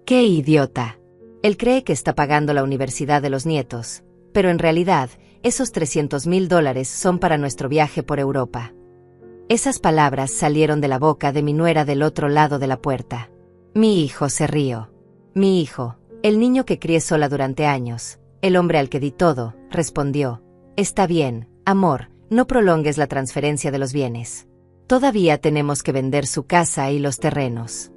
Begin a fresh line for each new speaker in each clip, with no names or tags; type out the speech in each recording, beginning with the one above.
¡Qué idiota! Él cree que está pagando la universidad de los nietos, pero en realidad, esos $300.000 son para nuestro viaje por Europa. Esas palabras salieron de la boca de mi nuera del otro lado de la puerta. Mi hijo se rió. Mi hijo, el niño que crié sola durante años, el hombre al que di todo, respondió. Está bien, amor, no prolongues la transferencia de los bienes. Todavía tenemos que vender su casa y los terrenos.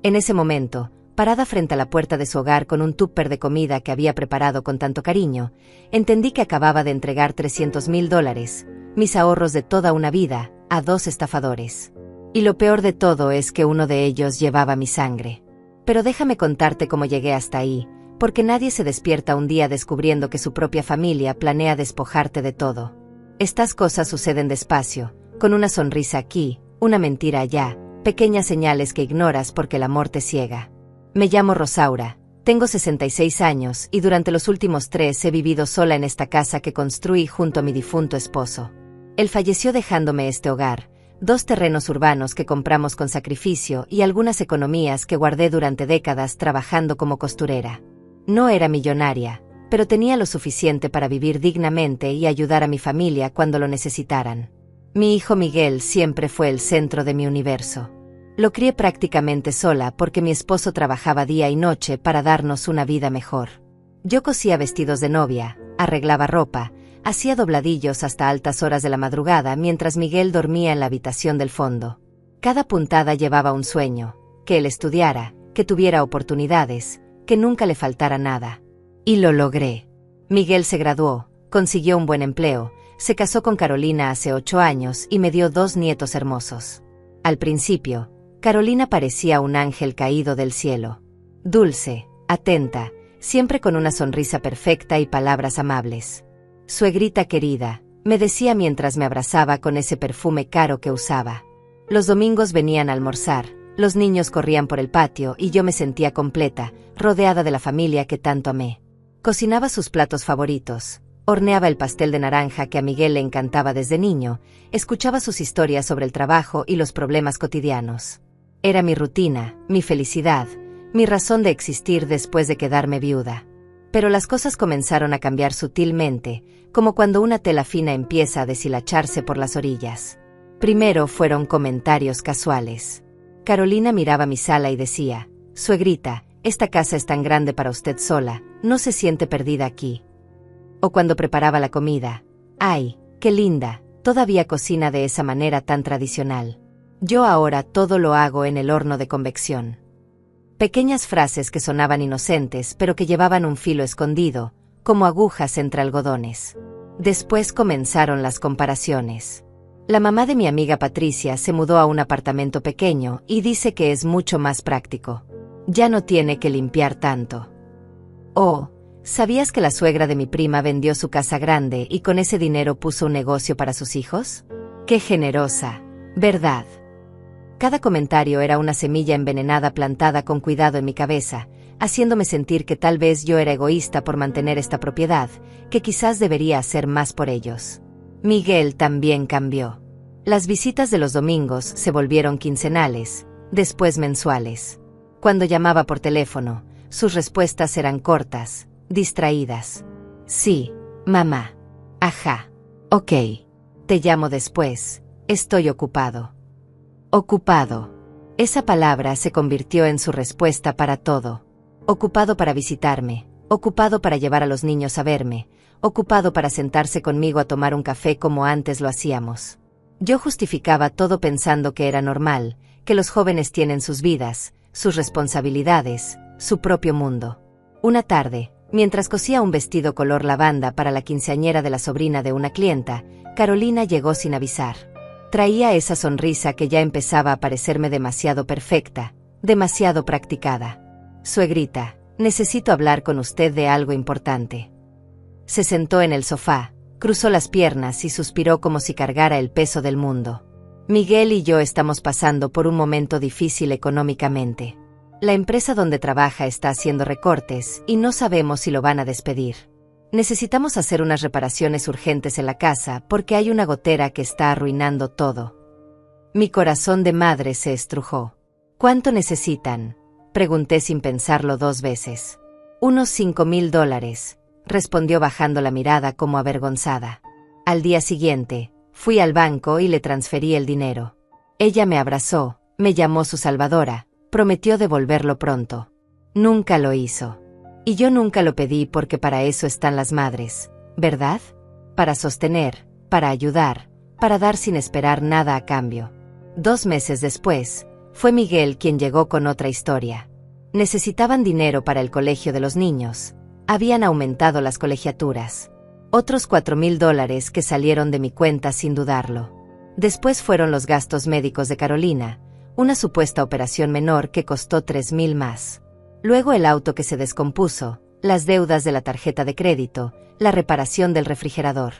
En ese momento, parada frente a la puerta de su hogar con un tupper de comida que había preparado con tanto cariño, entendí que acababa de entregar $300.000, mis ahorros de toda una vida, a 2 estafadores. Y lo peor de todo es que uno de ellos llevaba mi sangre. Pero déjame contarte cómo llegué hasta ahí, porque nadie se despierta un día descubriendo que su propia familia planea despojarte de todo. Estas cosas suceden despacio, con una sonrisa aquí, una mentira allá, pequeñas señales que ignoras porque el amor te ciega. Me llamo Rosaura, tengo 66 años y durante los últimos 3 he vivido sola en esta casa que construí junto a mi difunto esposo. Él falleció dejándome este hogar, 2 terrenos urbanos que compramos con sacrificio y algunas economías que guardé durante décadas trabajando como costurera. No era millonaria, pero tenía lo suficiente para vivir dignamente y ayudar a mi familia cuando lo necesitaran. Mi hijo Miguel siempre fue el centro de mi universo. Lo crié prácticamente sola porque mi esposo trabajaba día y noche para darnos una vida mejor. Yo cosía vestidos de novia, arreglaba ropa, hacía dobladillos hasta altas horas de la madrugada mientras Miguel dormía en la habitación del fondo. Cada puntada llevaba un sueño, que él estudiara, que tuviera oportunidades, que nunca le faltara nada. Y lo logré. Miguel se graduó, consiguió un buen empleo, se casó con Carolina hace 8 años y me dio 2 nietos hermosos. Al principio, Carolina parecía un ángel caído del cielo. Dulce, atenta, siempre con una sonrisa perfecta y palabras amables. Suegrita querida, me decía mientras me abrazaba con ese perfume caro que usaba. Los domingos venían a almorzar, los niños corrían por el patio y yo me sentía completa, rodeada de la familia que tanto amé. Cocinaba sus platos favoritos, horneaba el pastel de naranja que a Miguel le encantaba desde niño, escuchaba sus historias sobre el trabajo y los problemas cotidianos. Era mi rutina, mi felicidad, mi razón de existir después de quedarme viuda. Pero las cosas comenzaron a cambiar sutilmente, como cuando una tela fina empieza a deshilacharse por las orillas. Primero fueron comentarios casuales. Carolina miraba mi sala y decía, «Suegrita, esta casa es tan grande para usted sola, no se siente perdida aquí». O cuando preparaba la comida, «Ay, qué linda, todavía cocina de esa manera tan tradicional. Yo ahora todo lo hago en el horno de convección». Pequeñas frases que sonaban inocentes pero que llevaban un filo escondido, como agujas entre algodones. Después comenzaron las comparaciones. La mamá de mi amiga Patricia se mudó a un apartamento pequeño y dice que es mucho más práctico. Ya no tiene que limpiar tanto. Oh, ¿sabías que la suegra de mi prima vendió su casa grande y con ese dinero puso un negocio para sus hijos? ¡Qué generosa! ¿Verdad? Cada comentario era una semilla envenenada plantada con cuidado en mi cabeza, haciéndome sentir que tal vez yo era egoísta por mantener esta propiedad, que quizás debería hacer más por ellos. Miguel también cambió. Las visitas de los domingos se volvieron quincenales, después mensuales. Cuando llamaba por teléfono, sus respuestas eran cortas, distraídas. Sí, mamá. Ajá. Ok. Te llamo después, estoy ocupado. Ocupado. Esa palabra se convirtió en su respuesta para todo. Ocupado para visitarme, ocupado para llevar a los niños a verme, ocupado para sentarse conmigo a tomar un café como antes lo hacíamos. Yo justificaba todo pensando que era normal, que los jóvenes tienen sus vidas, sus responsabilidades, su propio mundo. Una tarde, mientras cosía un vestido color lavanda para la quinceañera de la sobrina de una clienta, Carolina llegó sin avisar. Traía esa sonrisa que ya empezaba a parecerme demasiado perfecta, demasiado practicada. Suegrita, necesito hablar con usted de algo importante. Se sentó en el sofá, cruzó las piernas y suspiró como si cargara el peso del mundo. Miguel y yo estamos pasando por un momento difícil económicamente. La empresa donde trabaja está haciendo recortes y no sabemos si lo van a despedir. Necesitamos hacer unas reparaciones urgentes en la casa porque hay una gotera que está arruinando todo. Mi corazón de madre se estrujó. ¿Cuánto necesitan? Pregunté sin pensarlo 2 veces. Unos $5,000, respondió bajando la mirada como avergonzada. Al día siguiente, fui al banco y le transferí el dinero. Ella me abrazó, me llamó su salvadora, prometió devolverlo pronto. Nunca lo hizo. Y yo nunca lo pedí porque para eso están las madres, ¿verdad? Para sostener, para ayudar, para dar sin esperar nada a cambio. 2 meses después, fue Miguel quien llegó con otra historia. Necesitaban dinero para el colegio de los niños. Habían aumentado las colegiaturas. Otros $4,000 que salieron de mi cuenta sin dudarlo. Después fueron los gastos médicos de Carolina, una supuesta operación menor que costó $3,000 más. Luego el auto que se descompuso, las deudas de la tarjeta de crédito, la reparación del refrigerador.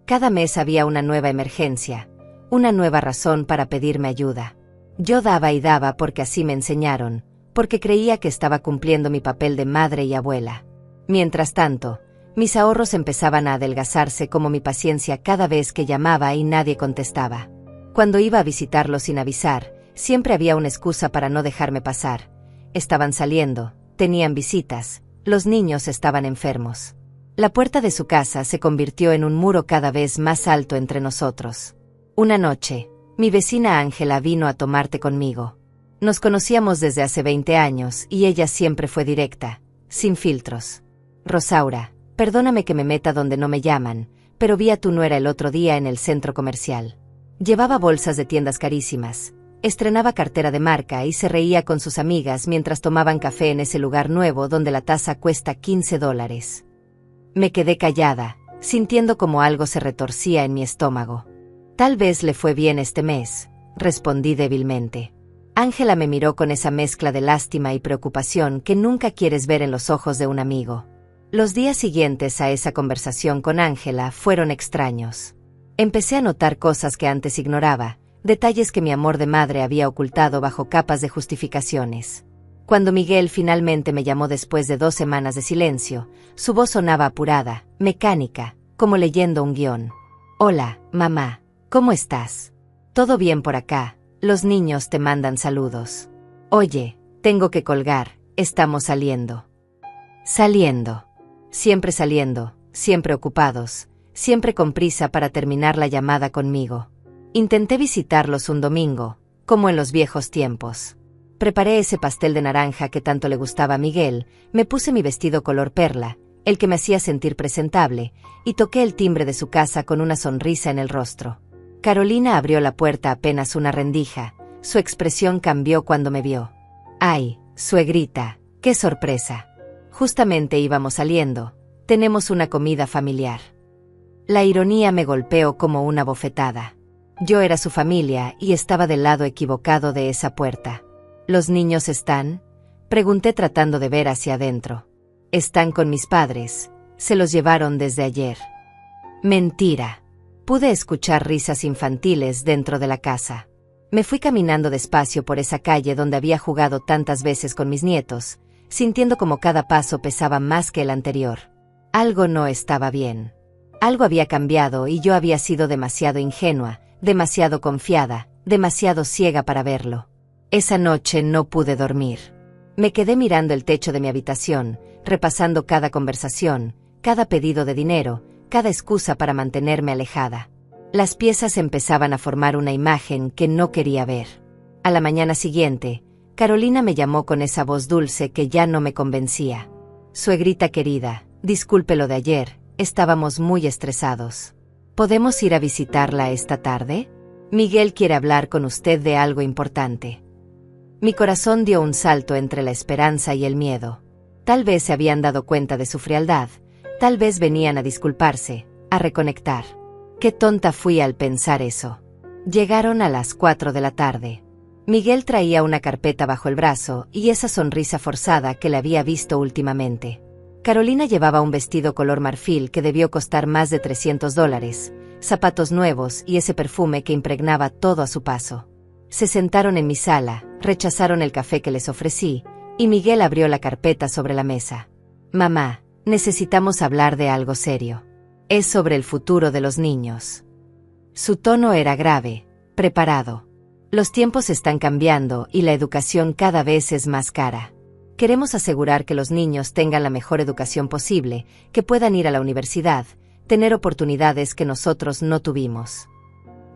Cada mes había una nueva emergencia, una nueva razón para pedirme ayuda. Yo daba y daba porque así me enseñaron, porque creía que estaba cumpliendo mi papel de madre y abuela. Mientras tanto, mis ahorros empezaban a adelgazarse como mi paciencia cada vez que llamaba y nadie contestaba. Cuando iba a visitarlo sin avisar, siempre había una excusa para no dejarme pasar. Estaban saliendo, tenían visitas, los niños estaban enfermos. La puerta de su casa se convirtió en un muro cada vez más alto entre nosotros. Una noche, mi vecina Ángela vino a tomar té conmigo. Nos conocíamos desde hace 20 años y ella siempre fue directa, sin filtros. Rosaura, perdóname que me meta donde no me llaman, pero vi a tu nuera el otro día en el centro comercial. Llevaba bolsas de tiendas carísimas, estrenaba cartera de marca y se reía con sus amigas mientras tomaban café en ese lugar nuevo donde la taza cuesta $15. Me quedé callada, sintiendo como algo se retorcía en mi estómago. Tal vez le fue bien este mes, respondí débilmente. Ángela me miró con esa mezcla de lástima y preocupación que nunca quieres ver en los ojos de un amigo. Los días siguientes a esa conversación con Ángela fueron extraños. Empecé a notar cosas que antes ignoraba, detalles que mi amor de madre había ocultado bajo capas de justificaciones. Cuando Miguel finalmente me llamó después de 2 semanas de silencio, su voz sonaba apurada, mecánica, como leyendo un guión. Hola, mamá, ¿cómo estás? Todo bien por acá, los niños te mandan saludos. Oye, tengo que colgar, estamos saliendo. Saliendo. Siempre ocupados, siempre con prisa para terminar la llamada conmigo. Intenté visitarlos un domingo, como en los viejos tiempos. Preparé ese pastel de naranja que tanto le gustaba a Miguel, me puse mi vestido color perla, el que me hacía sentir presentable, y toqué el timbre de su casa con una sonrisa en el rostro. Carolina abrió la puerta apenas una rendija, su expresión cambió cuando me vio. ¡Ay, suegrita, qué sorpresa! Justamente íbamos saliendo, tenemos una comida familiar. La ironía me golpeó como una bofetada. Yo era su familia y estaba del lado equivocado de esa puerta. ¿Los niños están? Pregunté tratando de ver hacia adentro. Están con mis padres, se los llevaron desde ayer. Mentira. Pude escuchar risas infantiles dentro de la casa. Me fui caminando despacio por esa calle donde había jugado tantas veces con mis nietos, sintiendo como cada paso pesaba más que el anterior. Algo no estaba bien. Algo había cambiado y yo había sido demasiado ingenua, demasiado confiada, demasiado ciega para verlo. Esa noche no pude dormir. Me quedé mirando el techo de mi habitación, repasando cada conversación, cada pedido de dinero, cada excusa para mantenerme alejada. Las piezas empezaban a formar una imagen que no quería ver. A la mañana siguiente, Carolina me llamó con esa voz dulce que ya no me convencía. Suegrita querida, disculpe lo de ayer, estábamos muy estresados. ¿Podemos ir a visitarla esta tarde? Miguel quiere hablar con usted de algo importante. Mi corazón dio un salto entre la esperanza y el miedo. Tal vez se habían dado cuenta de su frialdad, tal vez venían a disculparse, a reconectar. Qué tonta fui al pensar eso. Llegaron a las 4 de la tarde. Miguel traía una carpeta bajo el brazo y esa sonrisa forzada que le había visto últimamente. Carolina llevaba un vestido color marfil que debió costar más de $300, zapatos nuevos y ese perfume que impregnaba todo a su paso. Se sentaron en mi sala, rechazaron el café que les ofrecí, y Miguel abrió la carpeta sobre la mesa. Mamá, necesitamos hablar de algo serio. Es sobre el futuro de los niños. Su tono era grave, preparado. Los tiempos están cambiando y la educación cada vez es más cara. Queremos asegurar que los niños tengan la mejor educación posible, que puedan ir a la universidad, tener oportunidades que nosotros no tuvimos.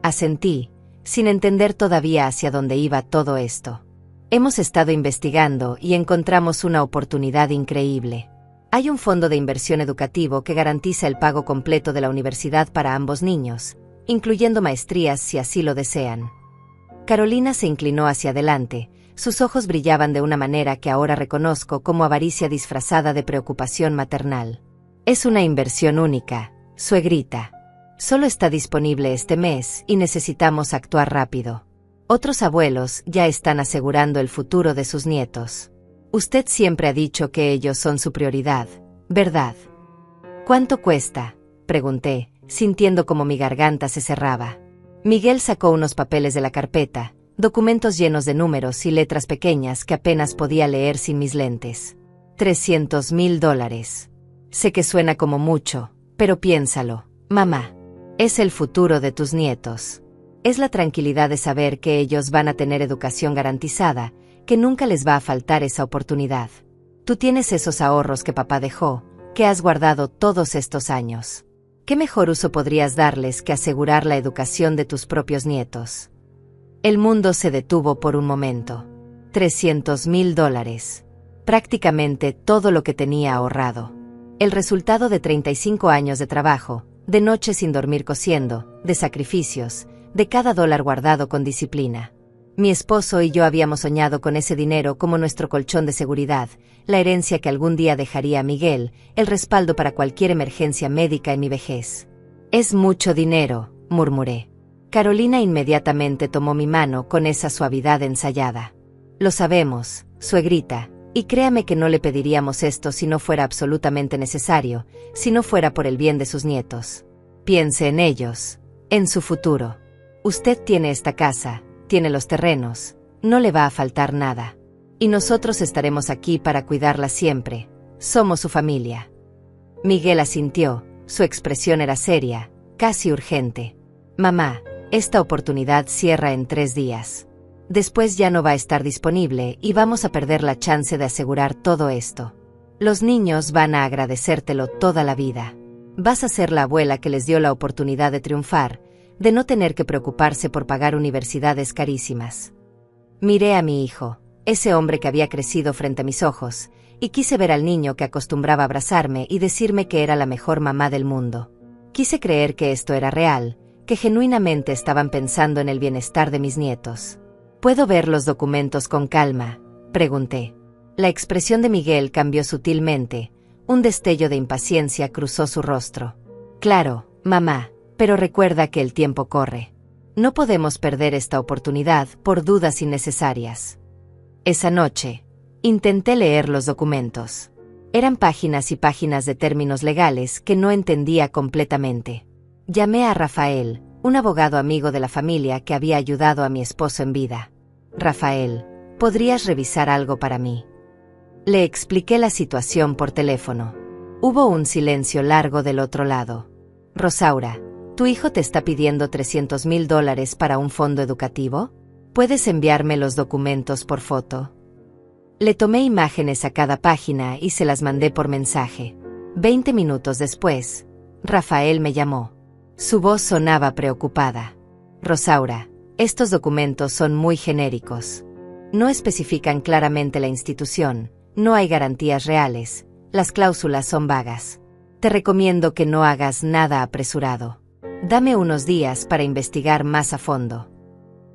Asentí, sin entender todavía hacia dónde iba todo esto. Hemos estado investigando y encontramos una oportunidad increíble. Hay un fondo de inversión educativo que garantiza el pago completo de la universidad para ambos niños, incluyendo maestrías si así lo desean. Carolina se inclinó hacia adelante, sus ojos brillaban de una manera que ahora reconozco como avaricia disfrazada de preocupación maternal. Es una inversión única, suegrita. Solo está disponible este mes y necesitamos actuar rápido. Otros abuelos ya están asegurando el futuro de sus nietos. Usted siempre ha dicho que ellos son su prioridad, ¿verdad? ¿Cuánto cuesta?, pregunté, sintiendo como mi garganta se cerraba. Miguel sacó unos papeles de la carpeta, documentos llenos de números y letras pequeñas que apenas podía leer sin mis lentes. $300,000. Sé que suena como mucho, pero piénsalo, mamá. Es el futuro de tus nietos. Es la tranquilidad de saber que ellos van a tener educación garantizada, que nunca les va a faltar esa oportunidad. Tú tienes esos ahorros que papá dejó, que has guardado todos estos años. ¿Qué mejor uso podrías darles que asegurar la educación de tus propios nietos? El mundo se detuvo por un momento. $300,000. Prácticamente todo lo que tenía ahorrado. El resultado de 35 años de trabajo, de noches sin dormir cosiendo, de sacrificios, de cada dólar guardado con disciplina. Mi esposo y yo habíamos soñado con ese dinero como nuestro colchón de seguridad, la herencia que algún día dejaría a Miguel, el respaldo para cualquier emergencia médica en mi vejez. Es mucho dinero, murmuré. Carolina inmediatamente tomó mi mano con esa suavidad ensayada. Lo sabemos, suegrita, y créame que no le pediríamos esto si no fuera absolutamente necesario, si no fuera por el bien de sus nietos. Piense en ellos, en su futuro. Usted tiene esta casa, tiene los terrenos, no le va a faltar nada. Y nosotros estaremos aquí para cuidarla siempre. Somos su familia. Miguel asintió, su expresión era seria, casi urgente. Mamá, esta oportunidad cierra en 3 días. Después ya no va a estar disponible y vamos a perder la chance de asegurar todo esto. Los niños van a agradecértelo toda la vida. Vas a ser la abuela que les dio la oportunidad de triunfar, de no tener que preocuparse por pagar universidades carísimas. Miré a mi hijo, ese hombre que había crecido frente a mis ojos, y quise ver al niño que acostumbraba a abrazarme y decirme que era la mejor mamá del mundo. Quise creer que esto era real, que genuinamente estaban pensando en el bienestar de mis nietos. ¿Puedo ver los documentos con calma?, pregunté. La expresión de Miguel cambió sutilmente, un destello de impaciencia cruzó su rostro. Claro, mamá, pero recuerda que el tiempo corre. No podemos perder esta oportunidad por dudas innecesarias. Esa noche, intenté leer los documentos. Eran páginas y páginas de términos legales que no entendía completamente. Llamé a Rafael, un abogado amigo de la familia que había ayudado a mi esposo en vida. Rafael, ¿podrías revisar algo para mí? Le expliqué la situación por teléfono. Hubo un silencio largo del otro lado. Rosaura, ¿tu hijo te está pidiendo $300,000 para un fondo educativo? ¿Puedes enviarme los documentos por foto? Le tomé imágenes a cada página y se las mandé por mensaje. 20 minutos después, Rafael me llamó. Su voz sonaba preocupada. Rosaura, estos documentos son muy genéricos. No especifican claramente la institución, no hay garantías reales, las cláusulas son vagas. Te recomiendo que no hagas nada apresurado. Dame unos días para investigar más a fondo.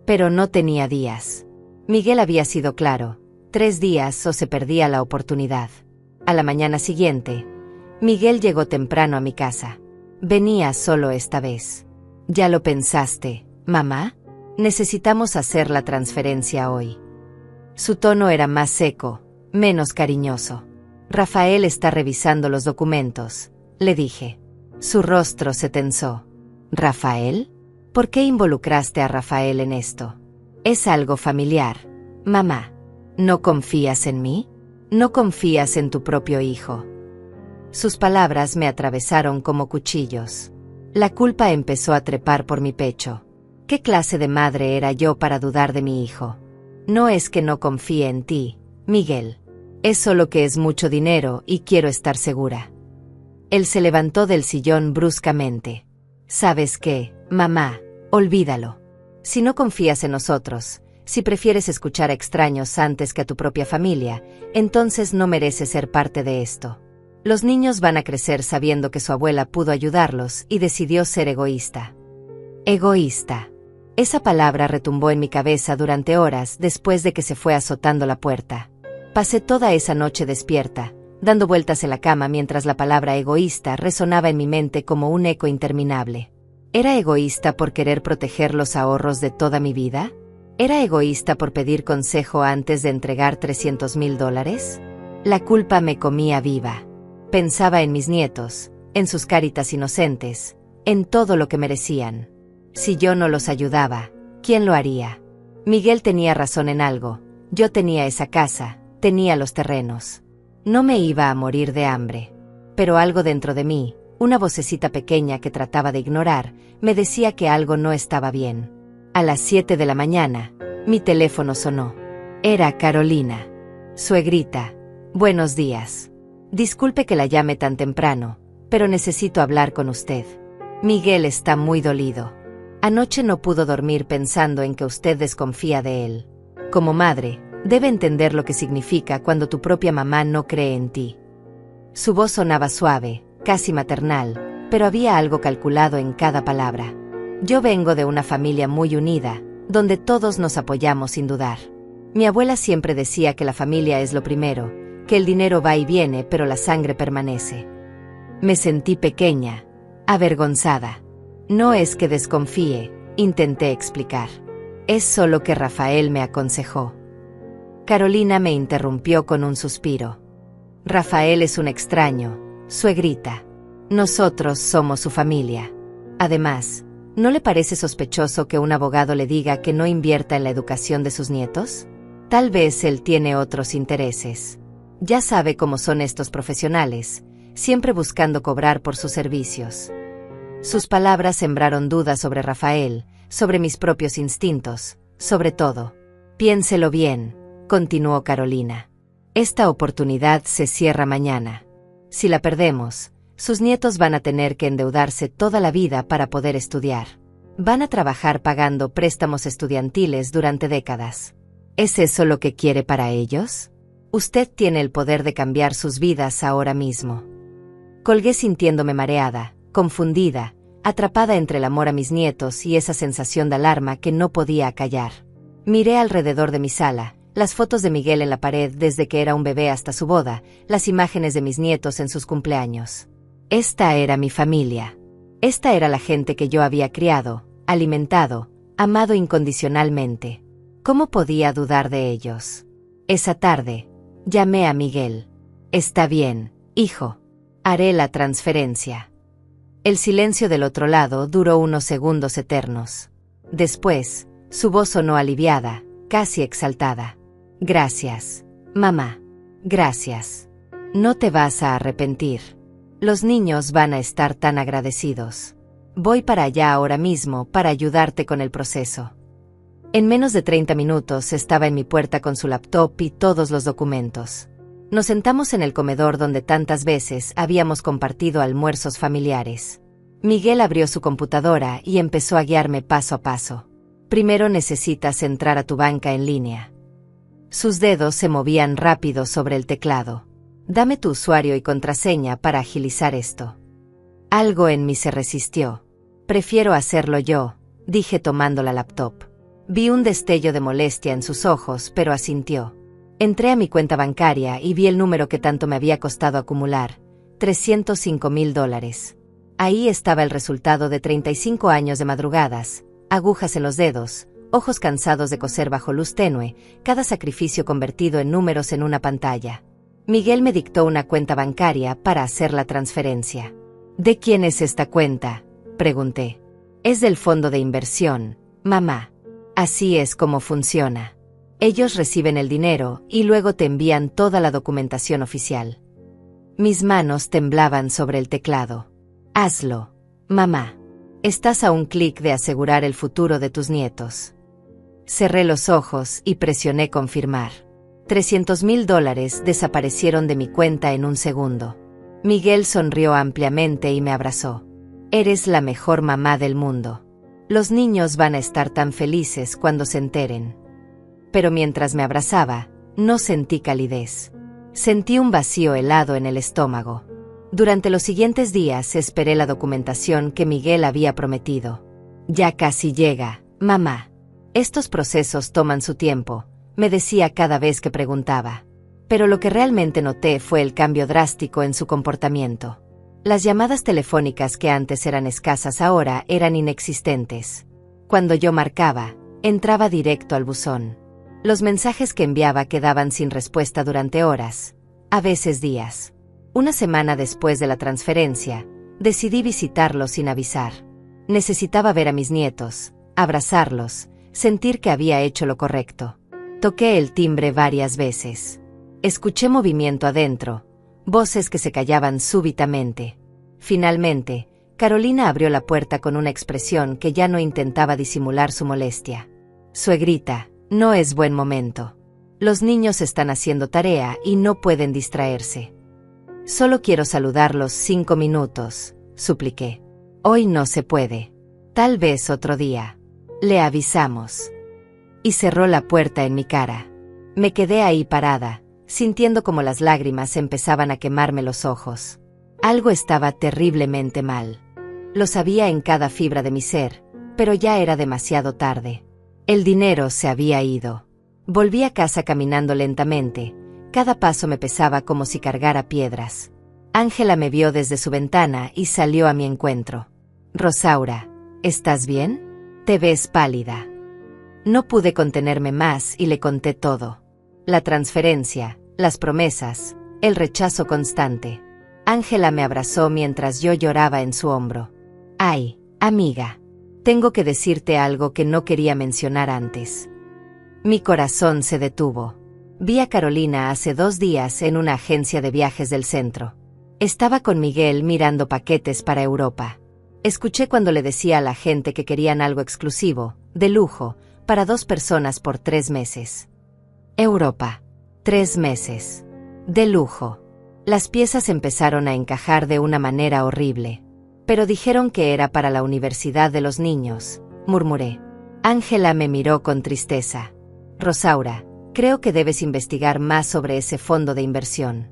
Pero no tenía días. Miguel había sido claro, 3 días o se perdía la oportunidad. A la mañana siguiente, Miguel llegó temprano a mi casa. Venía solo esta vez. ¿Ya lo pensaste, mamá? Necesitamos hacer la transferencia hoy. Su tono era más seco, menos cariñoso. Rafael está revisando los documentos, le dije. Su rostro se tensó. ¿Rafael? ¿Por qué involucraste a Rafael en esto? Es algo familiar. Mamá, ¿no confías en mí? ¿No confías en tu propio hijo? Sus palabras me atravesaron como cuchillos. La culpa empezó a trepar por mi pecho. ¿Qué clase de madre era yo para dudar de mi hijo? No es que no confíe en ti, Miguel. Es solo que es mucho dinero y quiero estar segura. Él se levantó del sillón bruscamente. ¿Sabes qué, mamá? Olvídalo. Si no confías en nosotros, si prefieres escuchar a extraños antes que a tu propia familia, entonces no mereces ser parte de esto. Los niños van a crecer sabiendo que su abuela pudo ayudarlos y decidió ser egoísta. Egoísta. Esa palabra retumbó en mi cabeza durante horas después de que se fue azotando la puerta. Pasé toda esa noche despierta, dando vueltas en la cama mientras la palabra egoísta resonaba en mi mente como un eco interminable. ¿Era egoísta por querer proteger los ahorros de toda mi vida? ¿Era egoísta por pedir consejo antes de entregar $300,000? La culpa me comía viva. Pensaba en mis nietos, en sus caritas inocentes, en todo lo que merecían. Si yo no los ayudaba, ¿quién lo haría? Miguel tenía razón en algo. Yo tenía esa casa, tenía los terrenos. No me iba a morir de hambre. Pero algo dentro de mí, una vocecita pequeña que trataba de ignorar, me decía que algo no estaba bien. A las 7 de la mañana, mi teléfono sonó. Era Carolina. Suegrita. Buenos días. Disculpe que la llame tan temprano, pero necesito hablar con usted. Miguel está muy dolido. Anoche no pudo dormir pensando en que usted desconfía de él. Como madre, debe entender lo que significa cuando tu propia mamá no cree en ti. Su voz sonaba suave, casi maternal, pero había algo calculado en cada palabra. Yo vengo de una familia muy unida, donde todos nos apoyamos sin dudar. Mi abuela siempre decía que la familia es lo primero, que el dinero va y viene pero la sangre permanece. Me sentí pequeña, avergonzada. No es que desconfíe, intenté explicar. Es solo que Rafael me aconsejó. Carolina me interrumpió con un suspiro. Rafael es un extraño, suegrita. Nosotros somos su familia. Además, ¿no le parece sospechoso que un abogado le diga que no invierta en la educación de sus nietos? Tal vez él tiene otros intereses. Ya sabe cómo son estos profesionales, siempre buscando cobrar por sus servicios. Sus palabras sembraron dudas sobre Rafael, sobre mis propios instintos, sobre todo. Piénselo bien, continuó Carolina. Esta oportunidad se cierra mañana. Si la perdemos, sus nietos van a tener que endeudarse toda la vida para poder estudiar. Van a trabajar pagando préstamos estudiantiles durante décadas. ¿Es eso lo que quiere para ellos? Usted tiene el poder de cambiar sus vidas ahora mismo. Colgué sintiéndome mareada, confundida, atrapada entre el amor a mis nietos y esa sensación de alarma que no podía acallar. Miré alrededor de mi sala, las fotos de Miguel en la pared desde que era un bebé hasta su boda, las imágenes de mis nietos en sus cumpleaños. Esta era mi familia. Esta era la gente que yo había criado, alimentado, amado incondicionalmente. ¿Cómo podía dudar de ellos? Esa tarde, llamé a Miguel. Está bien, hijo. Haré la transferencia. El silencio del otro lado duró unos segundos eternos. Después, su voz sonó aliviada, casi exaltada. Gracias, mamá. Gracias. No te vas a arrepentir. Los niños van a estar tan agradecidos. Voy para allá ahora mismo para ayudarte con el proceso. En menos de 30 minutos estaba en mi puerta con su laptop y todos los documentos. Nos sentamos en el comedor donde tantas veces habíamos compartido almuerzos familiares. Miguel abrió su computadora y empezó a guiarme paso a paso. Primero necesitas entrar a tu banca en línea. Sus dedos se movían rápido sobre el teclado. Dame tu usuario y contraseña para agilizar esto. Algo en mí se resistió. Prefiero hacerlo yo, dije tomando la laptop. Vi un destello de molestia en sus ojos, pero asintió. Entré a mi cuenta bancaria y vi el número que tanto me había costado acumular, $305,000. Ahí estaba el resultado de 35 años de madrugadas, agujas en los dedos, ojos cansados de coser bajo luz tenue, cada sacrificio convertido en números en una pantalla. Miguel me dictó una cuenta bancaria para hacer la transferencia. ¿De quién es esta cuenta?, pregunté. Es del fondo de inversión, mamá. Así es como funciona. Ellos reciben el dinero y luego te envían toda la documentación oficial. Mis manos temblaban sobre el teclado. Hazlo, mamá. Estás a un clic de asegurar el futuro de tus nietos. Cerré los ojos y presioné confirmar. $300,000 desaparecieron de mi cuenta en un segundo. Miguel sonrió ampliamente y me abrazó. Eres la mejor mamá del mundo. Los niños van a estar tan felices cuando se enteren. Pero mientras me abrazaba, no sentí calidez. Sentí un vacío helado en el estómago. Durante los siguientes días esperé la documentación que Miguel había prometido. Ya casi llega, mamá. Estos procesos toman su tiempo, me decía cada vez que preguntaba. Pero lo que realmente noté fue el cambio drástico en su comportamiento. Las llamadas telefónicas que antes eran escasas ahora eran inexistentes. Cuando yo marcaba, entraba directo al buzón. Los mensajes que enviaba quedaban sin respuesta durante horas, a veces días. Una semana después de la transferencia, decidí visitarlos sin avisar. Necesitaba ver a mis nietos, abrazarlos, sentir que había hecho lo correcto. Toqué el timbre varias veces. Escuché movimiento adentro, voces que se callaban súbitamente. Finalmente, Carolina abrió la puerta con una expresión que ya no intentaba disimular su molestia. Suegrita, no es buen momento. Los niños están haciendo tarea y no pueden distraerse. Solo quiero saludarlos 5 minutos, supliqué. Hoy no se puede. Tal vez otro día. Le avisamos. Y cerró la puerta en mi cara. Me quedé ahí parada, sintiendo como las lágrimas empezaban a quemarme los ojos. Algo estaba terriblemente mal. Lo sabía en cada fibra de mi ser, pero ya era demasiado tarde. El dinero se había ido. Volví a casa caminando lentamente. Cada paso me pesaba como si cargara piedras. Ángela me vio desde su ventana y salió a mi encuentro. Rosaura, ¿estás bien? Te ves pálida. No pude contenerme más y le conté todo. La transferencia, las promesas, el rechazo constante. Ángela me abrazó mientras yo lloraba en su hombro. Ay, amiga, tengo que decirte algo que no quería mencionar antes. Mi corazón se detuvo. Vi a Carolina hace 2 días en una agencia de viajes del centro. Estaba con Miguel mirando paquetes para Europa. Escuché cuando le decía a la gente que querían algo exclusivo, de lujo, para 2 personas por 3 meses. Europa. 3 meses. De lujo. Las piezas empezaron a encajar de una manera horrible. Pero dijeron que era para la universidad de los niños, murmuré. Ángela me miró con tristeza. Rosaura, creo que debes investigar más sobre ese fondo de inversión.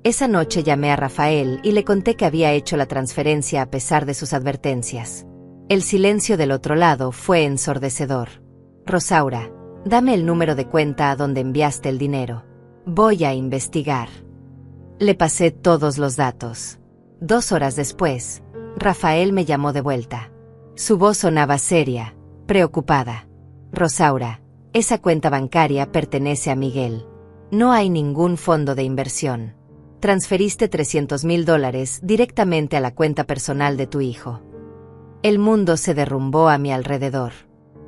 Esa noche llamé a Rafael y le conté que había hecho la transferencia a pesar de sus advertencias. El silencio del otro lado fue ensordecedor. Rosaura, dame el número de cuenta a donde enviaste el dinero. Voy a investigar. Le pasé todos los datos. 2 horas después, Rafael me llamó de vuelta. Su voz sonaba seria, preocupada. Rosaura, esa cuenta bancaria pertenece a Miguel. No hay ningún fondo de inversión. Transferiste $300,000 directamente a la cuenta personal de tu hijo. El mundo se derrumbó a mi alrededor.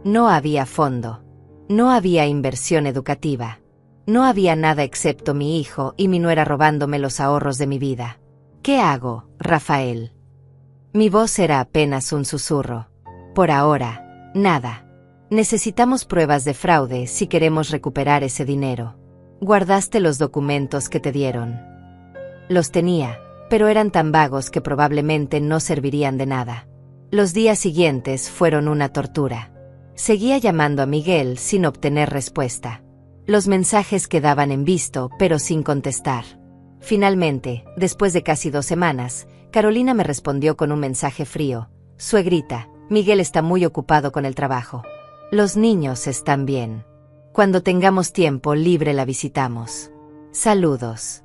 No había fondo. No había inversión educativa. No había nada excepto mi hijo y mi nuera robándome los ahorros de mi vida. ¿Qué hago, Rafael? Mi voz era apenas un susurro. Por ahora, nada. Necesitamos pruebas de fraude si queremos recuperar ese dinero. ¿Guardaste los documentos que te dieron? Los tenía, pero eran tan vagos que probablemente no servirían de nada. Los días siguientes fueron una tortura. Seguía llamando a Miguel sin obtener respuesta. Los mensajes quedaban en visto, pero sin contestar. Finalmente, después de casi 2 semanas, Carolina me respondió con un mensaje frío. Suegrita, Miguel está muy ocupado con el trabajo. Los niños están bien. Cuando tengamos tiempo libre la visitamos. Saludos.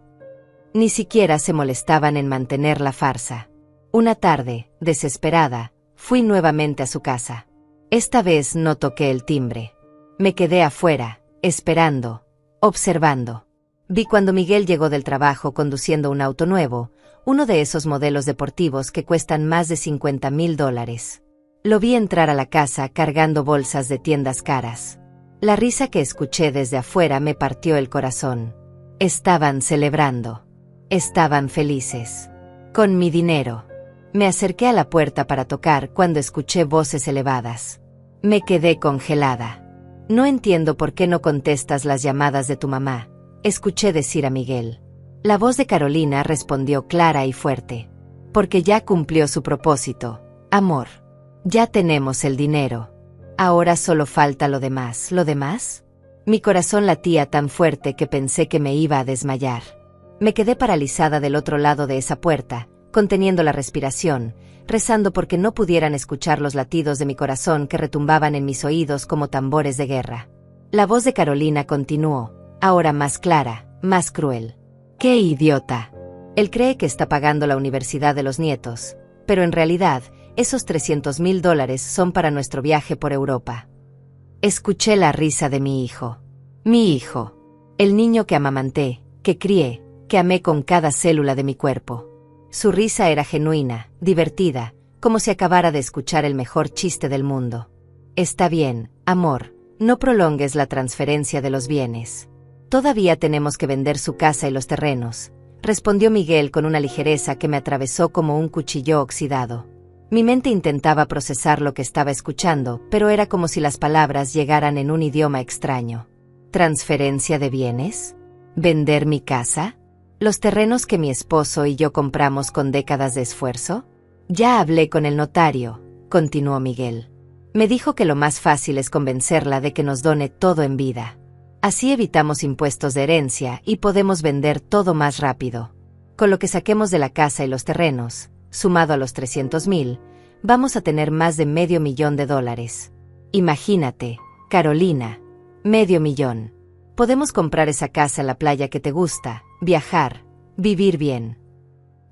Ni siquiera se molestaban en mantener la farsa. Una tarde, desesperada, fui nuevamente a su casa. Esta vez no toqué el timbre. Me quedé afuera, esperando, observando. Vi cuando Miguel llegó del trabajo conduciendo un auto nuevo, uno de esos modelos deportivos que cuestan más de $50,000. Lo vi entrar a la casa cargando bolsas de tiendas caras. La risa que escuché desde afuera me partió el corazón. Estaban celebrando. Estaban felices. Con mi dinero. Me acerqué a la puerta para tocar cuando escuché voces elevadas. Me quedé congelada. No entiendo por qué no contestas las llamadas de tu mamá, escuché decir a Miguel. La voz de Carolina respondió clara y fuerte. Porque ya cumplió su propósito, amor. Ya tenemos el dinero. Ahora solo falta lo demás. ¿Lo demás? Mi corazón latía tan fuerte que pensé que me iba a desmayar. Me quedé paralizada del otro lado de esa puerta, conteniendo la respiración, rezando porque no pudieran escuchar los latidos de mi corazón que retumbaban en mis oídos como tambores de guerra. La voz de Carolina continuó, ahora más clara, más cruel. ¡Qué idiota! Él cree que está pagando la universidad de los nietos, pero en realidad, esos $300,000 son para nuestro viaje por Europa. Escuché la risa de mi hijo. Mi hijo. El niño que amamanté, que crié, que amé con cada célula de mi cuerpo. Su risa era genuina, divertida, como si acabara de escuchar el mejor chiste del mundo. Está bien, amor, no prolongues la transferencia de los bienes. Todavía tenemos que vender su casa y los terrenos, respondió Miguel con una ligereza que me atravesó como un cuchillo oxidado. Mi mente intentaba procesar lo que estaba escuchando, pero era como si las palabras llegaran en un idioma extraño. ¿Transferencia de bienes? ¿Vender mi casa? ¿Los terrenos que mi esposo y yo compramos con décadas de esfuerzo? Ya hablé con el notario, continuó Miguel. Me dijo que lo más fácil es convencerla de que nos done todo en vida. Así evitamos impuestos de herencia y podemos vender todo más rápido. Con lo que saquemos de la casa y los terrenos, sumado a los 300,000, vamos a tener más de $500,000. Imagínate, Carolina, $500,000. Podemos comprar esa casa en la playa que te gusta, viajar, vivir bien.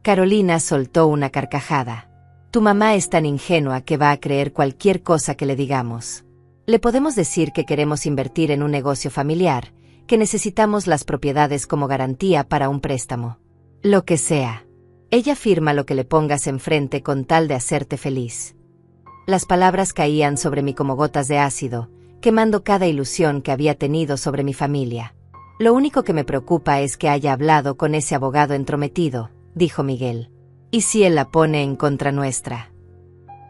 Carolina soltó una carcajada. Tu mamá es tan ingenua que va a creer cualquier cosa que le digamos. Le podemos decir que queremos invertir en un negocio familiar, que necesitamos las propiedades como garantía para un préstamo. Lo que sea. Ella firma lo que le pongas enfrente con tal de hacerte feliz. Las palabras caían sobre mí como gotas de ácido, quemando cada ilusión que había tenido sobre mi familia. Lo único que me preocupa es que haya hablado con ese abogado entrometido, dijo Miguel. ¿Y si él la pone en contra nuestra?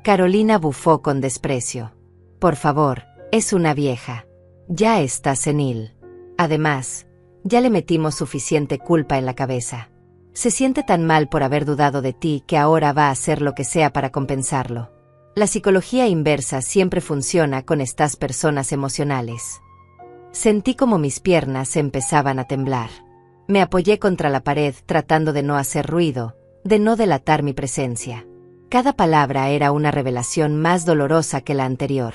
Carolina bufó con desprecio. Por favor, es una vieja. Ya está senil. Además, ya le metimos suficiente culpa en la cabeza. Se siente tan mal por haber dudado de ti que ahora va a hacer lo que sea para compensarlo. La psicología inversa siempre funciona con estas personas emocionales. Sentí como mis piernas empezaban a temblar. Me apoyé contra la pared tratando de no hacer ruido, de no delatar mi presencia. Cada palabra era una revelación más dolorosa que la anterior.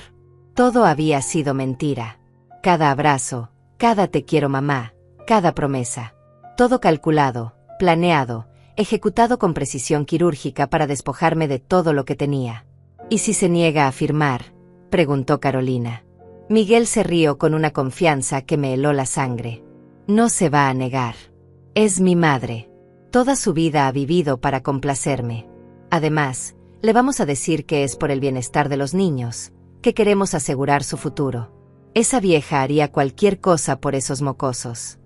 Todo había sido mentira. Cada abrazo, cada te quiero mamá, cada promesa. Todo calculado, planeado, ejecutado con precisión quirúrgica para despojarme de todo lo que tenía. ¿Y si se niega a firmar?, preguntó Carolina. Miguel se rió con una confianza que me heló la sangre. No se va a negar. Es mi madre. Toda su vida ha vivido para complacerme. Además, le vamos a decir que es por el bienestar de los niños, que queremos asegurar su futuro. Esa vieja haría cualquier cosa por esos mocosos.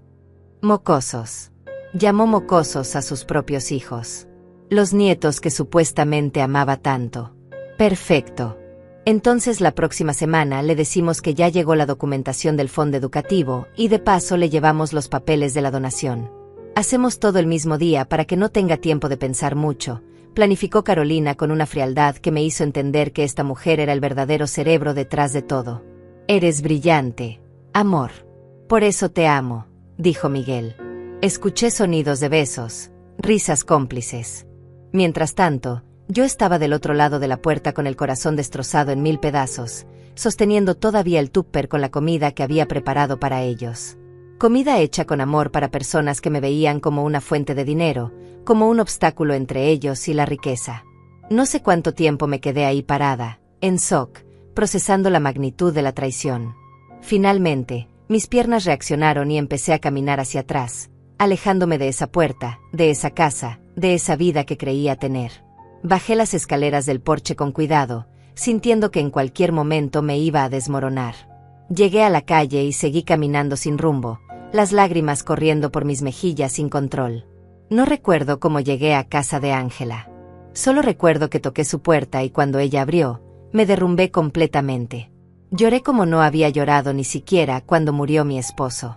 Mocosos. Llamó mocosos a sus propios hijos. Los nietos que supuestamente amaba tanto. Perfecto. Entonces la próxima semana le decimos que ya llegó la documentación del fondo educativo y de paso le llevamos los papeles de la donación. Hacemos todo el mismo día para que no tenga tiempo de pensar mucho, planificó Carolina con una frialdad que me hizo entender que esta mujer era el verdadero cerebro detrás de todo. Eres brillante, amor. Por eso te amo, dijo Miguel. Escuché sonidos de besos, risas cómplices. Mientras tanto, yo estaba del otro lado de la puerta con el corazón destrozado en 1000 pedazos, sosteniendo todavía el tupper con la comida que había preparado para ellos. Comida hecha con amor para personas que me veían como una fuente de dinero, como un obstáculo entre ellos y la riqueza. No sé cuánto tiempo me quedé ahí parada, en shock, procesando la magnitud de la traición. Finalmente, mis piernas reaccionaron y empecé a caminar hacia atrás, alejándome de esa puerta, de esa casa, de esa vida que creía tener. Bajé las escaleras del porche con cuidado, sintiendo que en cualquier momento me iba a desmoronar. Llegué a la calle y seguí caminando sin rumbo, las lágrimas corriendo por mis mejillas sin control. No recuerdo cómo llegué a casa de Ángela. Solo recuerdo que toqué su puerta y cuando ella abrió, me derrumbé completamente. Lloré como no había llorado ni siquiera cuando murió mi esposo.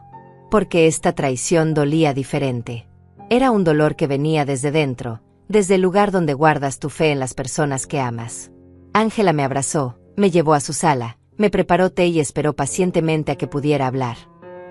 Porque esta traición dolía diferente. Era un dolor que venía desde dentro, desde el lugar donde guardas tu fe en las personas que amas. Ángela me abrazó, me llevó a su sala, me preparó té y esperó pacientemente a que pudiera hablar.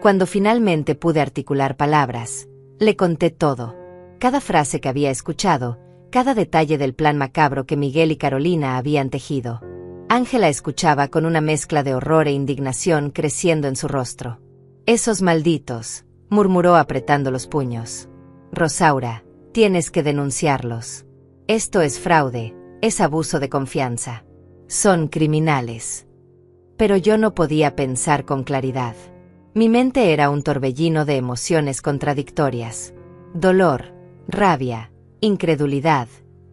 Cuando finalmente pude articular palabras, le conté todo. Cada frase que había escuchado, cada detalle del plan macabro que Miguel y Carolina habían tejido. Ángela escuchaba con una mezcla de horror e indignación creciendo en su rostro. «Esos malditos», murmuró apretando los puños. «Rosaura, tienes que denunciarlos. Esto es fraude, es abuso de confianza. Son criminales». Pero yo no podía pensar con claridad. Mi mente era un torbellino de emociones contradictorias. Dolor, rabia, incredulidad,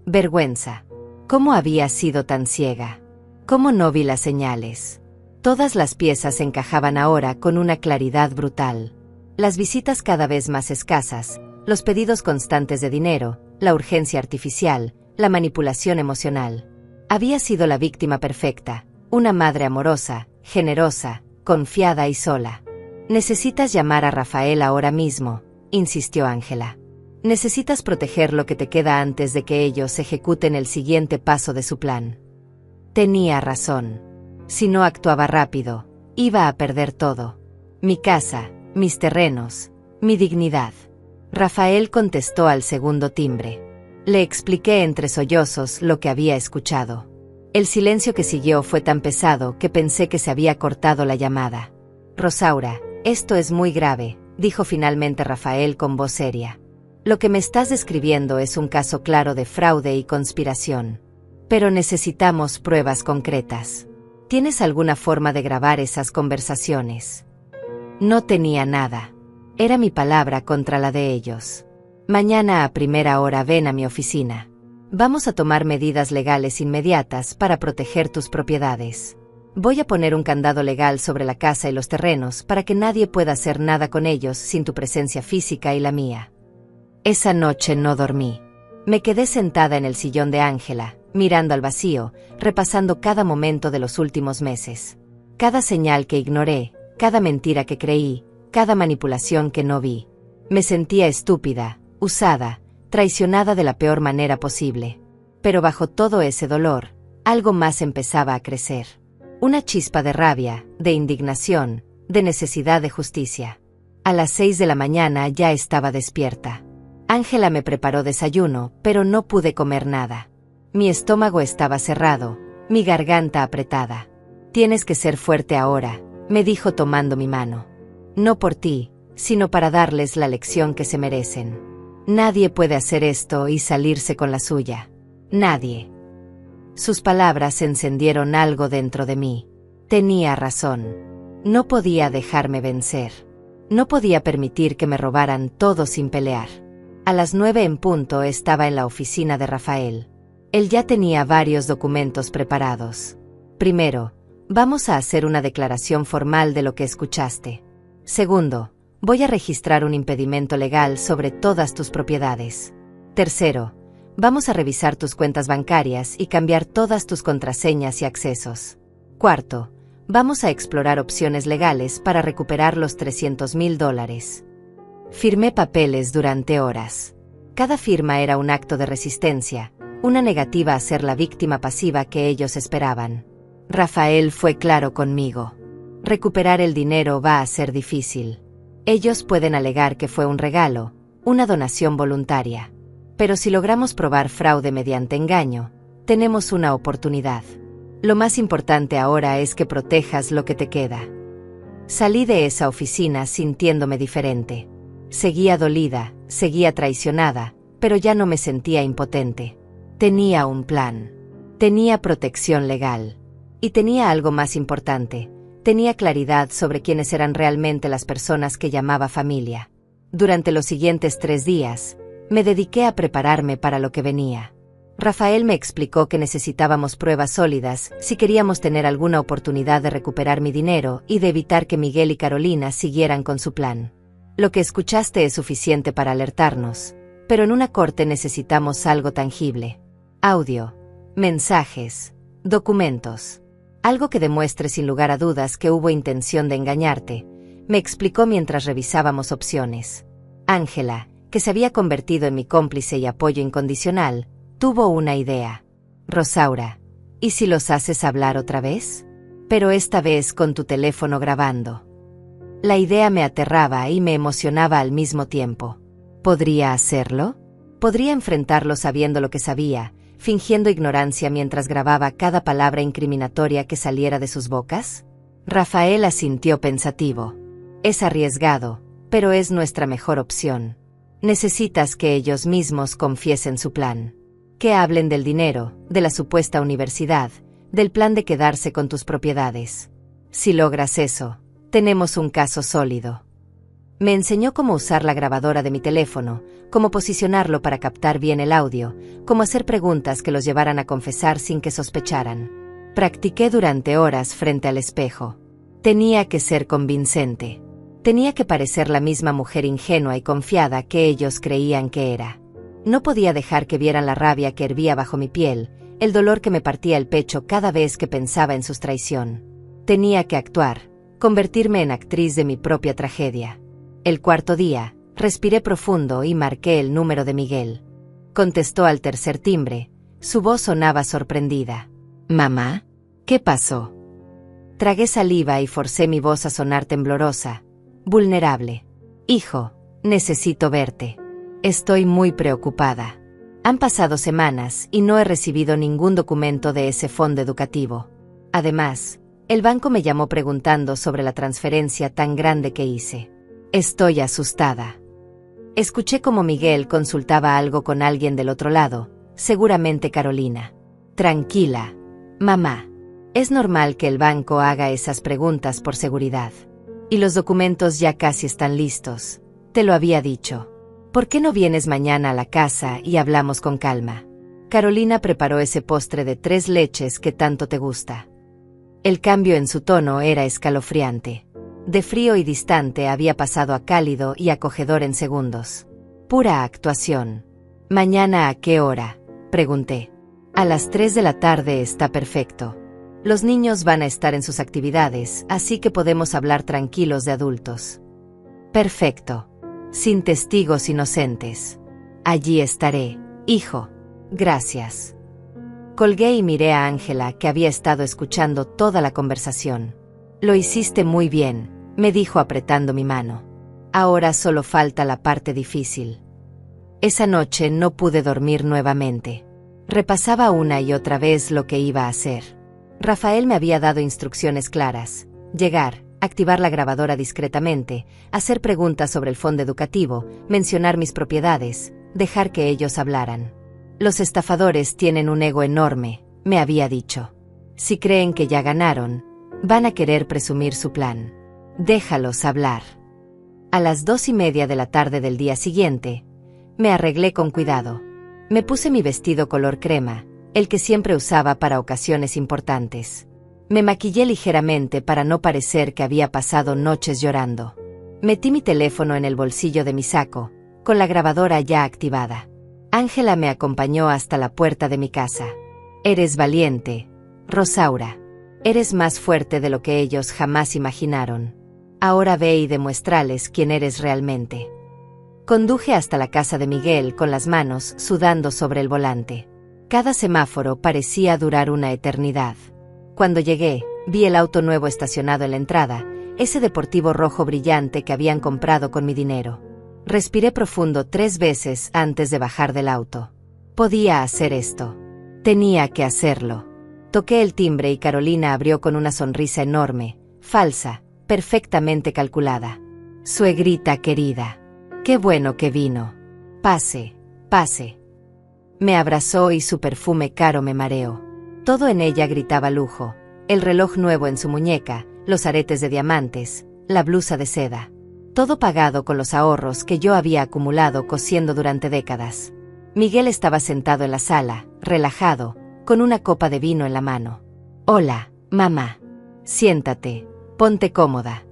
vergüenza. ¿Cómo había sido tan ciega? ¿Cómo no vi las señales? Todas las piezas encajaban ahora con una claridad brutal. Las visitas cada vez más escasas, los pedidos constantes de dinero, la urgencia artificial, la manipulación emocional. Había sido la víctima perfecta, una madre amorosa, generosa, confiada y sola. «Necesitas llamar a Rafael ahora mismo», insistió Ángela. «Necesitas proteger lo que te queda antes de que ellos ejecuten el siguiente paso de su plan». Tenía razón. Si no actuaba rápido, iba a perder todo. Mi casa, mis terrenos, mi dignidad. Rafael contestó al segundo timbre. Le expliqué entre sollozos lo que había escuchado. El silencio que siguió fue tan pesado que pensé que se había cortado la llamada. «Rosaura, esto es muy grave», dijo finalmente Rafael con voz seria. «Lo que me estás describiendo es un caso claro de fraude y conspiración. Pero necesitamos pruebas concretas. ¿Tienes alguna forma de grabar esas conversaciones?» No tenía nada. Era mi palabra contra la de ellos. «Mañana a primera hora ven a mi oficina. Vamos a tomar medidas legales inmediatas para proteger tus propiedades. Voy a poner un candado legal sobre la casa y los terrenos para que nadie pueda hacer nada con ellos sin tu presencia física y la mía». Esa noche no dormí. Me quedé sentada en el sillón de Ángela, mirando al vacío, repasando cada momento de los últimos meses. Cada señal que ignoré, cada mentira que creí, cada manipulación que no vi. Me sentía estúpida, usada, traicionada de la peor manera posible. Pero bajo todo ese dolor, algo más empezaba a crecer. Una chispa de rabia, de indignación, de necesidad de justicia. A las 6 de la mañana ya estaba despierta. Ángela me preparó desayuno, pero no pude comer nada. Mi estómago estaba cerrado, mi garganta apretada. «Tienes que ser fuerte ahora», me dijo tomando mi mano. «No por ti, sino para darles la lección que se merecen. Nadie puede hacer esto y salirse con la suya. Nadie». Sus palabras encendieron algo dentro de mí. Tenía razón. No podía dejarme vencer. No podía permitir que me robaran todo sin pelear. A las 9 en punto estaba en la oficina de Rafael. Él ya tenía varios documentos preparados. «Primero, vamos a hacer una declaración formal de lo que escuchaste. Segundo, voy a registrar un impedimento legal sobre todas tus propiedades. Tercero, vamos a revisar tus cuentas bancarias y cambiar todas tus contraseñas y accesos. Cuarto, vamos a explorar opciones legales para recuperar los $300,000. Firmé papeles durante horas. Cada firma era un acto de resistencia, una negativa a ser la víctima pasiva que ellos esperaban. Rafael fue claro conmigo. Recuperar el dinero va a ser difícil. Ellos pueden alegar que fue un regalo, una donación voluntaria. Pero si logramos probar fraude mediante engaño, tenemos una oportunidad. Lo más importante ahora es que protejas lo que te queda». Salí de esa oficina sintiéndome diferente. Seguía dolida, seguía traicionada, pero ya no me sentía impotente. Tenía un plan. Tenía protección legal. Y tenía algo más importante. Tenía claridad sobre quiénes eran realmente las personas que llamaba familia. Durante los siguientes 3 días, me dediqué a prepararme para lo que venía. Rafael me explicó que necesitábamos pruebas sólidas si queríamos tener alguna oportunidad de recuperar mi dinero y de evitar que Miguel y Carolina siguieran con su plan. «Lo que escuchaste es suficiente para alertarnos, pero en una corte necesitamos algo tangible. Audio, mensajes, documentos. Algo que demuestre sin lugar a dudas que hubo intención de engañarte, me explicó mientras revisábamos opciones. Ángela, que se había convertido en mi cómplice y apoyo incondicional, tuvo una idea. Rosaura, ¿y si los haces hablar otra vez? Pero esta vez con tu teléfono grabando. La idea me aterraba y me emocionaba al mismo tiempo. ¿Podría hacerlo? ¿Podría enfrentarlo sabiendo lo que sabía, fingiendo ignorancia mientras grababa cada palabra incriminatoria que saliera de sus bocas? Rafael asintió pensativo. Es arriesgado, pero es nuestra mejor opción. Necesitas que ellos mismos confiesen su plan. Que hablen del dinero, de la supuesta universidad, del plan de quedarse con tus propiedades. Si logras eso, tenemos un caso sólido. Me enseñó cómo usar la grabadora de mi teléfono, cómo posicionarlo para captar bien el audio, cómo hacer preguntas que los llevaran a confesar sin que sospecharan. Practiqué durante horas frente al espejo. Tenía que ser convincente. Tenía que parecer la misma mujer ingenua y confiada que ellos creían que era. No podía dejar que vieran la rabia que hervía bajo mi piel, el dolor que me partía el pecho cada vez que pensaba en su traición. Tenía que actuar, convertirme en actriz de mi propia tragedia. El cuarto día, respiré profundo y marqué el número de Miguel. Contestó al tercer timbre. Su voz sonaba sorprendida. «¿Mamá? ¿Qué pasó?» Tragué saliva y forcé mi voz a sonar temblorosa, vulnerable. «Hijo, necesito verte. Estoy muy preocupada. Han pasado semanas y no he recibido ningún documento de ese fondo educativo. Además, el banco me llamó preguntando sobre la transferencia tan grande que hice. Estoy asustada». Escuché cómo Miguel consultaba algo con alguien del otro lado, seguramente Carolina. «Tranquila, mamá. Es normal que el banco haga esas preguntas por seguridad. Y los documentos ya casi están listos. Te lo había dicho. ¿Por qué no vienes mañana a la casa y hablamos con calma? Carolina preparó ese postre de 3 leches que tanto te gusta». El cambio en su tono era escalofriante. De frío y distante había pasado a cálido y acogedor en segundos. Pura actuación. «¿Mañana a qué hora?», pregunté. «A las 3 de la tarde está perfecto. Los niños van a estar en sus actividades, así que podemos hablar tranquilos de adultos». «Perfecto. Sin testigos inocentes. Allí estaré, hijo. Gracias». Colgué y miré a Ángela, que había estado escuchando toda la conversación. «Lo hiciste muy bien», me dijo apretando mi mano. «Ahora solo falta la parte difícil». Esa noche no pude dormir nuevamente. Repasaba una y otra vez lo que iba a hacer. Rafael me había dado instrucciones claras: llegar, activar la grabadora discretamente, hacer preguntas sobre el fondo educativo, mencionar mis propiedades, dejar que ellos hablaran. «Los estafadores tienen un ego enorme», me había dicho. «Si creen que ya ganaron, van a querer presumir su plan. Déjalos hablar». A las 2:30 de la tarde del día siguiente, me arreglé con cuidado. Me puse mi vestido color crema, el que siempre usaba para ocasiones importantes. Me maquillé ligeramente para no parecer que había pasado noches llorando. Metí mi teléfono en el bolsillo de mi saco, con la grabadora ya activada. Ángela me acompañó hasta la puerta de mi casa. «Eres valiente, Rosaura. Eres más fuerte de lo que ellos jamás imaginaron. Ahora ve y demuéstrales quién eres realmente». Conduje hasta la casa de Miguel con las manos sudando sobre el volante. Cada semáforo parecía durar una eternidad. Cuando llegué, vi el auto nuevo estacionado en la entrada, ese deportivo rojo brillante que habían comprado con mi dinero. Respiré profundo 3 veces antes de bajar del auto. Podía hacer esto. Tenía que hacerlo. Toqué el timbre y Carolina abrió con una sonrisa enorme, falsa, perfectamente calculada. «Suegrita querida. Qué bueno que vino. Pase, pase». Me abrazó y su perfume caro me mareó. Todo en ella gritaba lujo: el reloj nuevo en su muñeca, los aretes de diamantes, la blusa de seda. Todo pagado con los ahorros que yo había acumulado cosiendo durante décadas. Miguel estaba sentado en la sala, relajado, con una copa de vino en la mano. «Hola, mamá. Siéntate, ponte cómoda».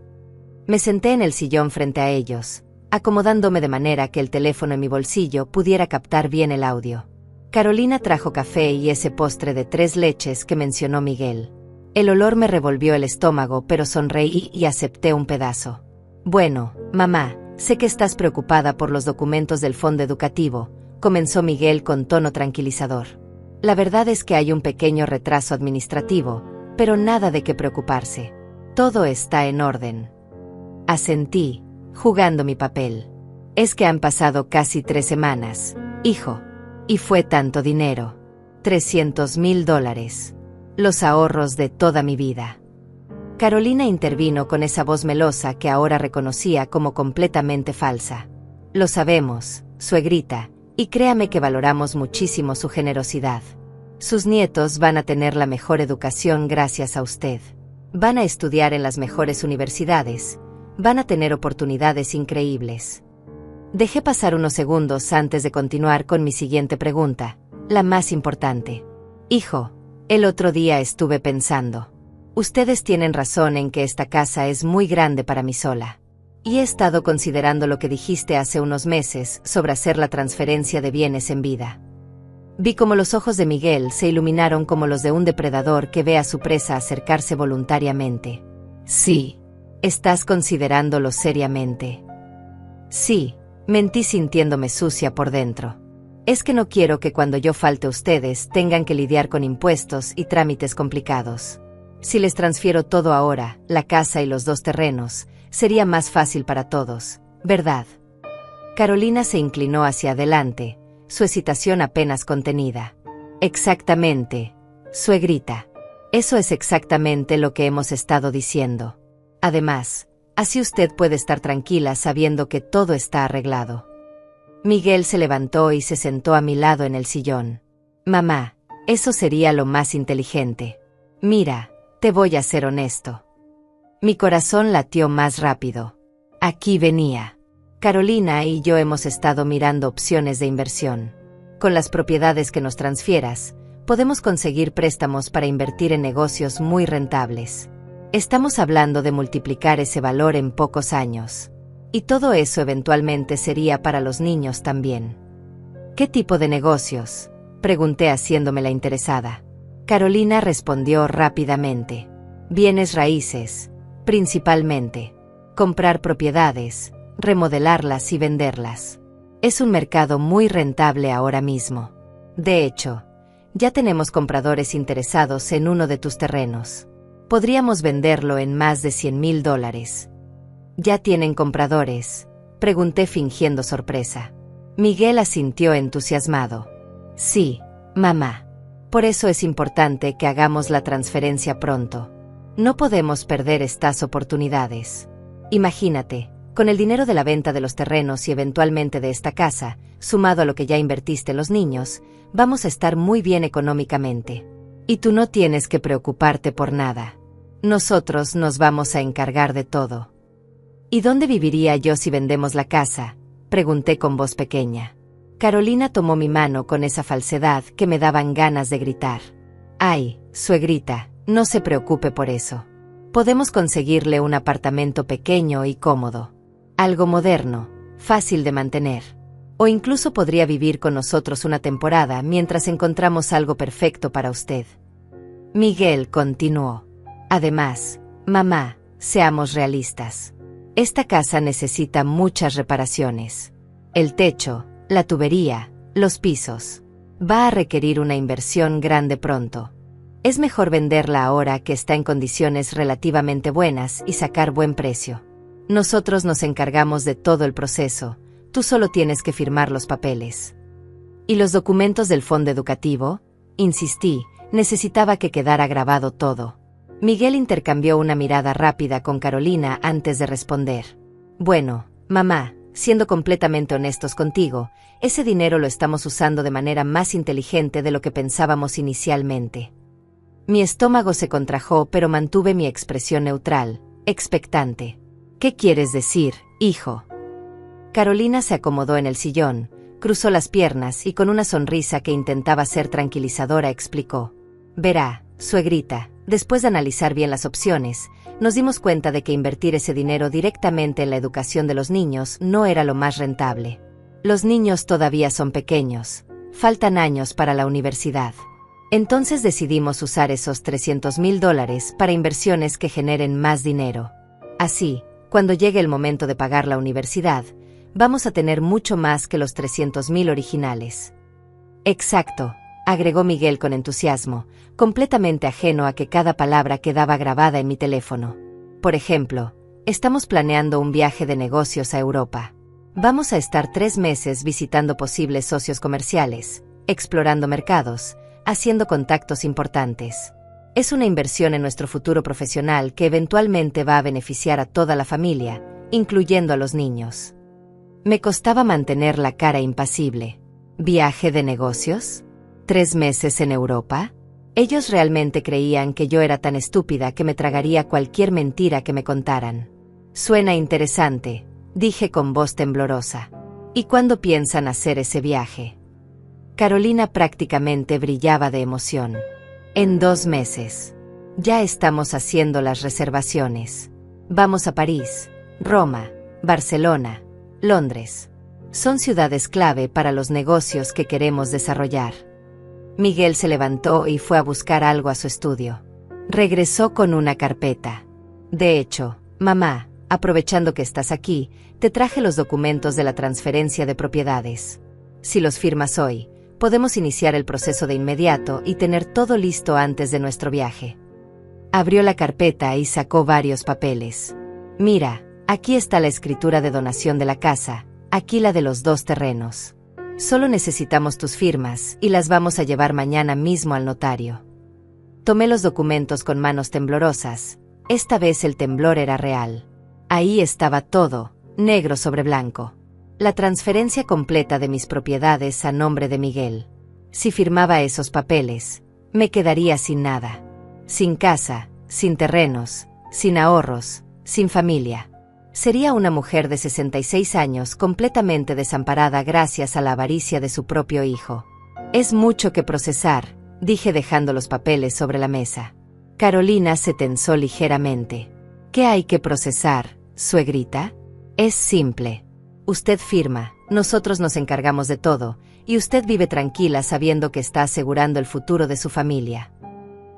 Me senté en el sillón frente a ellos, acomodándome de manera que el teléfono en mi bolsillo pudiera captar bien el audio. Carolina trajo café y ese postre de 3 leches que mencionó Miguel. El olor me revolvió el estómago, pero sonreí y acepté un pedazo. Bueno, mamá, sé que estás preocupada por los documentos del fondo educativo, comenzó Miguel con tono tranquilizador. La verdad es que hay un pequeño retraso administrativo, pero nada de qué preocuparse. Todo está en orden. Asentí, jugando mi papel. Es que han pasado casi 3 semanas, hijo. Y fue tanto dinero. $300,000. Los ahorros de toda mi vida. Carolina intervino con esa voz melosa que ahora reconocía como completamente falsa. Lo sabemos, suegrita, y créame que valoramos muchísimo su generosidad. Sus nietos van a tener la mejor educación gracias a usted. Van a estudiar en las mejores universidades. Van a tener oportunidades increíbles. Dejé pasar unos segundos antes de continuar con mi siguiente pregunta, la más importante. Hijo, el otro día estuve pensando. Ustedes tienen razón en que esta casa es muy grande para mí sola. Y he estado considerando lo que dijiste hace unos meses sobre hacer la transferencia de bienes en vida. Vi como los ojos de Miguel se iluminaron como los de un depredador que ve a su presa acercarse voluntariamente. Sí. ¿Estás considerándolo seriamente? Sí, mentí sintiéndome sucia por dentro. Es que no quiero que cuando yo falte ustedes tengan que lidiar con impuestos y trámites complicados. Si les transfiero todo ahora, la casa y los 2 terrenos, sería más fácil para todos, ¿verdad? Carolina se inclinó hacia adelante, su excitación apenas contenida. Exactamente, suegrita. Eso es exactamente lo que hemos estado diciendo. Además, así usted puede estar tranquila sabiendo que todo está arreglado. Miguel se levantó y se sentó a mi lado en el sillón. Mamá, eso sería lo más inteligente. Mira, te voy a ser honesto. Mi corazón latió más rápido. Aquí venía. Carolina y yo hemos estado mirando opciones de inversión. Con las propiedades que nos transfieras, podemos conseguir préstamos para invertir en negocios muy rentables. Estamos hablando de multiplicar ese valor en pocos años. Y todo eso eventualmente sería para los niños también. ¿Qué tipo de negocios?, pregunté haciéndome la interesada. Carolina respondió rápidamente. Bienes raíces, principalmente. Comprar propiedades, remodelarlas y venderlas. Es un mercado muy rentable ahora mismo. De hecho, ya tenemos compradores interesados en uno de tus terrenos. Podríamos venderlo en más de $100,000. ¿Ya tienen compradores?, pregunté fingiendo sorpresa. Miguel asintió entusiasmado. Sí, mamá. Por eso es importante que hagamos la transferencia pronto. No podemos perder estas oportunidades. Imagínate, con el dinero de la venta de los terrenos y eventualmente de esta casa, sumado a lo que ya invertiste en los niños, vamos a estar muy bien económicamente. Y tú no tienes que preocuparte por nada. Nosotros nos vamos a encargar de todo. ¿Y dónde viviría yo si vendemos la casa?, pregunté con voz pequeña. Carolina tomó mi mano con esa falsedad que me daban ganas de gritar. Ay, suegrita, no se preocupe por eso. Podemos conseguirle un apartamento pequeño y cómodo. Algo moderno, fácil de mantener. O incluso podría vivir con nosotros una temporada mientras encontramos algo perfecto para usted. Miguel continuó. Además, mamá, seamos realistas. Esta casa necesita muchas reparaciones. El techo, la tubería, los pisos. Va a requerir una inversión grande pronto. Es mejor venderla ahora que está en condiciones relativamente buenas y sacar buen precio. Nosotros nos encargamos de todo el proceso, tú solo tienes que firmar los papeles. ¿Y los documentos del fondo educativo?, insistí, necesitaba que quedara grabado todo. Miguel intercambió una mirada rápida con Carolina antes de responder. Bueno, mamá, siendo completamente honestos contigo, ese dinero lo estamos usando de manera más inteligente de lo que pensábamos inicialmente. Mi estómago se contrajo, pero mantuve mi expresión neutral, expectante. ¿Qué quieres decir, hijo? Carolina se acomodó en el sillón, cruzó las piernas y con una sonrisa que intentaba ser tranquilizadora explicó. Verá, suegrita, después de analizar bien las opciones, nos dimos cuenta de que invertir ese dinero directamente en la educación de los niños no era lo más rentable. Los niños todavía son pequeños, faltan años para la universidad. Entonces decidimos usar esos $300,000 para inversiones que generen más dinero. Así, cuando llegue el momento de pagar la universidad, vamos a tener mucho más que los 300,000 originales. Exacto, agregó Miguel con entusiasmo, completamente ajeno a que cada palabra quedaba grabada en mi teléfono. Por ejemplo, estamos planeando un viaje de negocios a Europa. Vamos a estar 3 meses visitando posibles socios comerciales, explorando mercados, haciendo contactos importantes. Es una inversión en nuestro futuro profesional que eventualmente va a beneficiar a toda la familia, incluyendo a los niños. Me costaba mantener la cara impasible. ¿Viaje de negocios? ¿3 meses en Europa? Ellos realmente creían que yo era tan estúpida que me tragaría cualquier mentira que me contaran. Suena interesante, dije con voz temblorosa. ¿Y cuándo piensan hacer ese viaje? Carolina prácticamente brillaba de emoción. En 2 meses. Ya estamos haciendo las reservaciones. Vamos a París, Roma, Barcelona, Londres. Son ciudades clave para los negocios que queremos desarrollar. Miguel se levantó y fue a buscar algo a su estudio. Regresó con una carpeta. De hecho, mamá, aprovechando que estás aquí, te traje los documentos de la transferencia de propiedades. Si los firmas hoy, podemos iniciar el proceso de inmediato y tener todo listo antes de nuestro viaje. Abrió la carpeta y sacó varios papeles. Mira, aquí está la escritura de donación de la casa, aquí la de los 2 terrenos. Solo necesitamos tus firmas y las vamos a llevar mañana mismo al notario. Tomé los documentos con manos temblorosas. Esta vez el temblor era real. Ahí estaba todo, negro sobre blanco. La transferencia completa de mis propiedades a nombre de Miguel. Si firmaba esos papeles, me quedaría sin nada. Sin casa, sin terrenos, sin ahorros, sin familia. Sería una mujer de 66 años completamente desamparada gracias a la avaricia de su propio hijo. Es mucho que procesar, dije dejando los papeles sobre la mesa. Carolina se tensó ligeramente. ¿Qué hay que procesar, suegrita? Es simple. Usted firma, nosotros nos encargamos de todo, y usted vive tranquila sabiendo que está asegurando el futuro de su familia.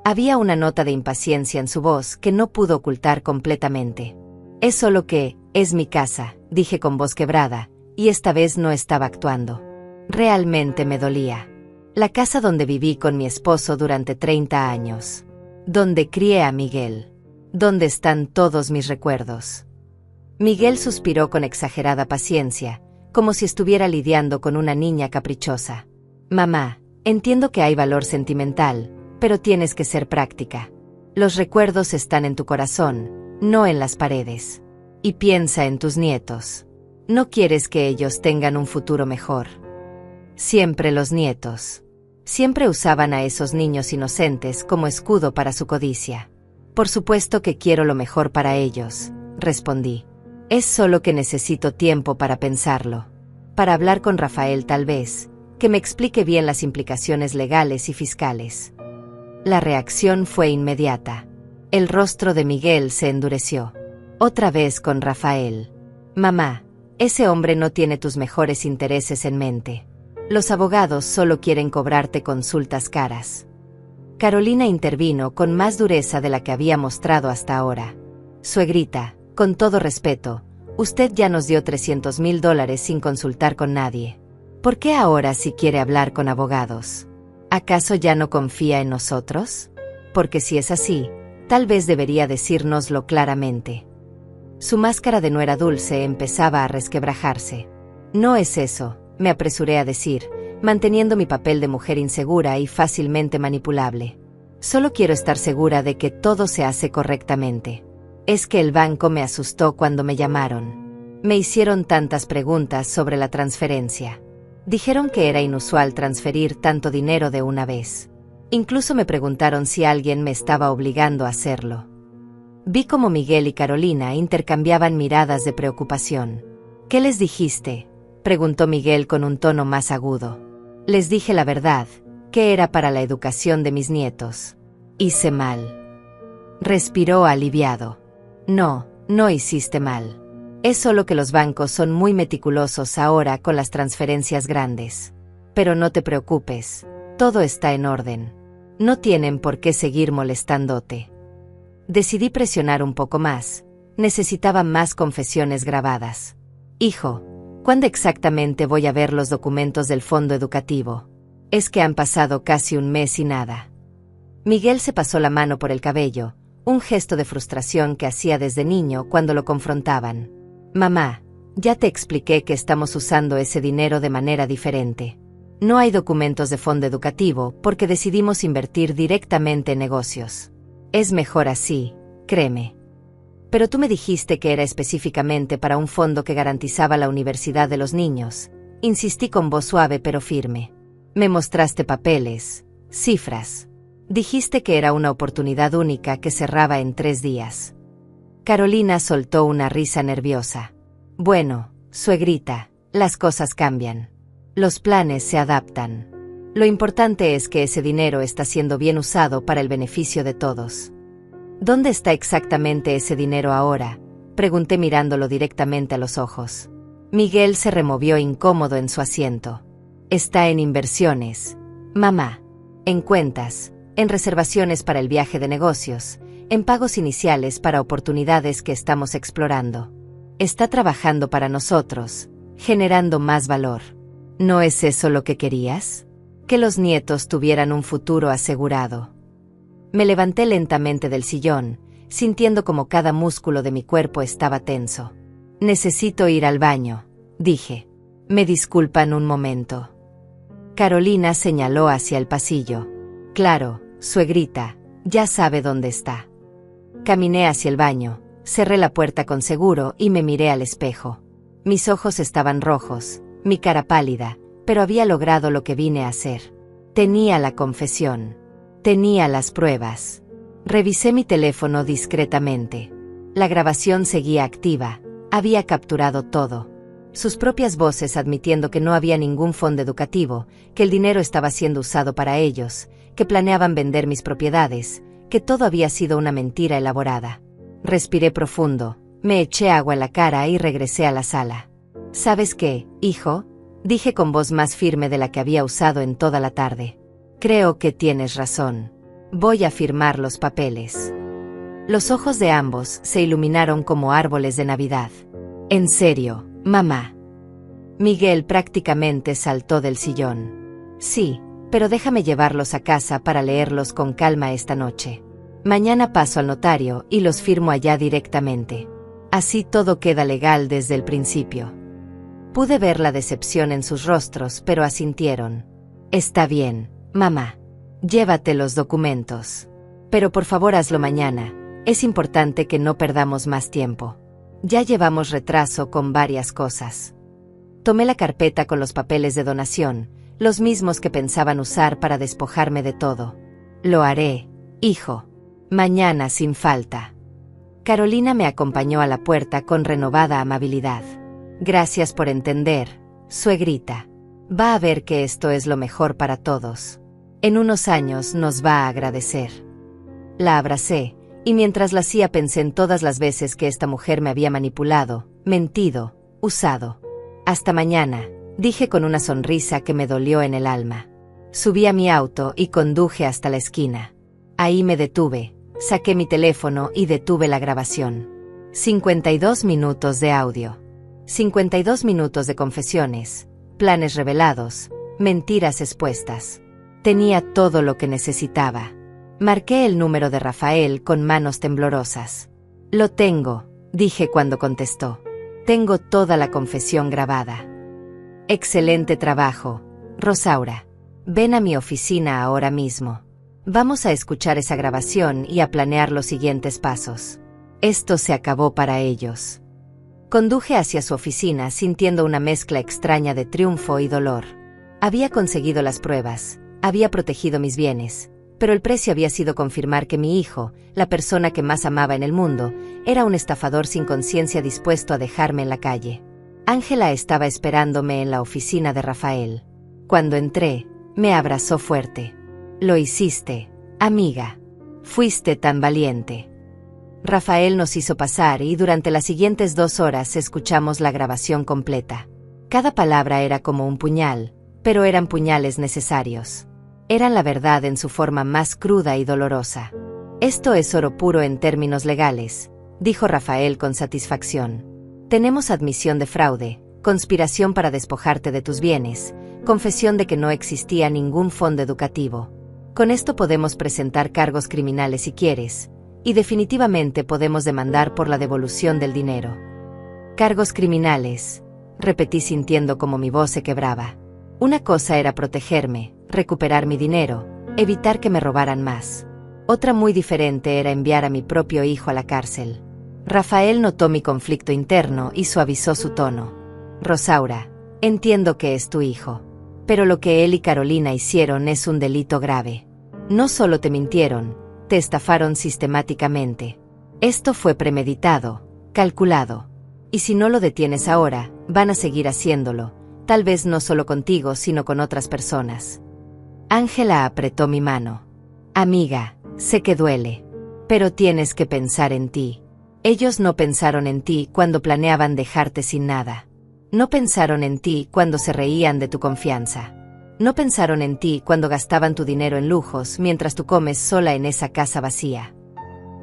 Había una nota de impaciencia en su voz que no pudo ocultar completamente. Es solo que, es mi casa, dije con voz quebrada, y esta vez no estaba actuando. Realmente me dolía. La casa donde viví con mi esposo durante 30 años. Donde crié a Miguel. Donde están todos mis recuerdos. Miguel suspiró con exagerada paciencia, como si estuviera lidiando con una niña caprichosa. Mamá, entiendo que hay valor sentimental, pero tienes que ser práctica. Los recuerdos están en tu corazón, no en las paredes. Y piensa en tus nietos. No quieres que ellos tengan un futuro mejor. Siempre los nietos. Siempre usaban a esos niños inocentes como escudo para su codicia. Por supuesto que quiero lo mejor para ellos, respondí. Es solo que necesito tiempo para pensarlo. Para hablar con Rafael tal vez, que me explique bien las implicaciones legales y fiscales. La reacción fue inmediata. El rostro de Miguel se endureció. Otra vez con Rafael. Mamá, ese hombre no tiene tus mejores intereses en mente. Los abogados solo quieren cobrarte consultas caras. Carolina intervino con más dureza de la que había mostrado hasta ahora. Suegrita, con todo respeto, usted ya nos dio $300,000 sin consultar con nadie. ¿Por qué ahora sí quiere hablar con abogados? ¿Acaso ya no confía en nosotros? Porque si es así, tal vez debería decírnoslo claramente. Su máscara de nuera dulce empezaba a resquebrajarse. No es eso, me apresuré a decir, manteniendo mi papel de mujer insegura y fácilmente manipulable. Solo quiero estar segura de que todo se hace correctamente. Es que el banco me asustó cuando me llamaron. Me hicieron tantas preguntas sobre la transferencia. Dijeron que era inusual transferir tanto dinero de una vez. Incluso me preguntaron si alguien me estaba obligando a hacerlo. Vi cómo Miguel y Carolina intercambiaban miradas de preocupación. ¿Qué les dijiste?, preguntó Miguel con un tono más agudo. Les dije la verdad, que era para la educación de mis nietos. Hice mal. Respiró aliviado. No, no hiciste mal. Es solo que los bancos son muy meticulosos ahora con las transferencias grandes. Pero no te preocupes, todo está en orden. No tienen por qué seguir molestándote. Decidí presionar un poco más. Necesitaba más confesiones grabadas. Hijo, ¿cuándo exactamente voy a ver los documentos del fondo educativo? Es que han pasado casi un mes y nada. Miguel se pasó la mano por el cabello, un gesto de frustración que hacía desde niño cuando lo confrontaban. Mamá, ya te expliqué que estamos usando ese dinero de manera diferente. No hay documentos de fondo educativo porque decidimos invertir directamente en negocios. Es mejor así, créeme. Pero tú me dijiste que era específicamente para un fondo que garantizaba la universidad de los niños. Insistí con voz suave pero firme. Me mostraste papeles, cifras. Dijiste que era una oportunidad única que cerraba en 3 días. Carolina soltó una risa nerviosa. Bueno, suegrita, las cosas cambian. Los planes se adaptan. Lo importante es que ese dinero está siendo bien usado para el beneficio de todos. ¿Dónde está exactamente ese dinero ahora?, pregunté mirándolo directamente a los ojos. Miguel se removió incómodo en su asiento. Está en inversiones, mamá. En cuentas, en reservaciones para el viaje de negocios, en pagos iniciales para oportunidades que estamos explorando. Está trabajando para nosotros, generando más valor. ¿No es eso lo que querías? Que los nietos tuvieran un futuro asegurado. Me levanté lentamente del sillón, sintiendo como cada músculo de mi cuerpo estaba tenso. Necesito ir al baño, dije. ¿Me disculpan un momento? Carolina señaló hacia el pasillo. Claro, suegrita, ya sabe dónde está. Caminé hacia el baño, cerré la puerta con seguro y me miré al espejo. Mis ojos estaban rojos, mi cara pálida, pero había logrado lo que vine a hacer. Tenía la confesión. Tenía las pruebas. Revisé mi teléfono discretamente. La grabación seguía activa. Había capturado todo. Sus propias voces admitiendo que no había ningún fondo educativo, que el dinero estaba siendo usado para ellos, que planeaban vender mis propiedades, que todo había sido una mentira elaborada. Respiré profundo, me eché agua en la cara y regresé a la sala. ¿Sabes qué, hijo?, dije con voz más firme de la que había usado en toda la tarde. Creo que tienes razón. Voy a firmar los papeles. Los ojos de ambos se iluminaron como árboles de Navidad. ¿En serio, mamá? Miguel prácticamente saltó del sillón. Sí, pero déjame llevarlos a casa para leerlos con calma esta noche. Mañana paso al notario y los firmo allá directamente. Así todo queda legal desde el principio. Pude ver la decepción en sus rostros, pero asintieron. Está bien, mamá. Llévate los documentos. Pero por favor hazlo mañana. Es importante que no perdamos más tiempo. Ya llevamos retraso con varias cosas. Tomé la carpeta con los papeles de donación, los mismos que pensaban usar para despojarme de todo. Lo haré, hijo. Mañana sin falta. Carolina me acompañó a la puerta con renovada amabilidad. Gracias por entender, suegrita. Va a ver que esto es lo mejor para todos. En unos años nos va a agradecer. La abracé, y mientras la hacía pensé en todas las veces que esta mujer me había manipulado, mentido, usado. Hasta mañana, dije con una sonrisa que me dolió en el alma. Subí a mi auto y conduje hasta la esquina. Ahí me detuve, saqué mi teléfono y detuve la grabación. 52 minutos de audio. 52 minutos de confesiones, planes revelados, mentiras expuestas. Tenía todo lo que necesitaba. Marqué el número de Rafael con manos temblorosas. Lo tengo, dije cuando contestó. Tengo toda la confesión grabada. Excelente trabajo, Rosaura. Ven a mi oficina ahora mismo. Vamos a escuchar esa grabación y a planear los siguientes pasos. Esto se acabó para ellos. Conduje hacia su oficina sintiendo una mezcla extraña de triunfo y dolor. Había conseguido las pruebas, había protegido mis bienes, pero el precio había sido confirmar que mi hijo, la persona que más amaba en el mundo, era un estafador sin conciencia dispuesto a dejarme en la calle. Ángela estaba esperándome en la oficina de Rafael. Cuando entré, me abrazó fuerte. Lo hiciste, amiga. Fuiste tan valiente. Rafael nos hizo pasar y durante las siguientes 2 horas escuchamos la grabación completa. Cada palabra era como un puñal, pero eran puñales necesarios. Eran la verdad en su forma más cruda y dolorosa. Esto es oro puro en términos legales, dijo Rafael con satisfacción. Tenemos admisión de fraude, conspiración para despojarte de tus bienes, confesión de que no existía ningún fondo educativo. Con esto podemos presentar cargos criminales si quieres, y definitivamente podemos demandar por la devolución del dinero. Cargos criminales, repetí sintiendo como mi voz se quebraba. Una cosa era protegerme, recuperar mi dinero, evitar que me robaran más. Otra muy diferente era enviar a mi propio hijo a la cárcel. Rafael notó mi conflicto interno y suavizó su tono. Rosaura, entiendo que es tu hijo. Pero lo que él y Carolina hicieron es un delito grave. No solo te mintieron, te estafaron sistemáticamente. Esto fue premeditado, calculado. Y si no lo detienes ahora, van a seguir haciéndolo, tal vez no solo contigo, sino con otras personas. Ángela apretó mi mano. Amiga, sé que duele, pero tienes que pensar en ti. Ellos no pensaron en ti cuando planeaban dejarte sin nada. No pensaron en ti cuando se reían de tu confianza. No pensaron en ti cuando gastaban tu dinero en lujos mientras tú comes sola en esa casa vacía.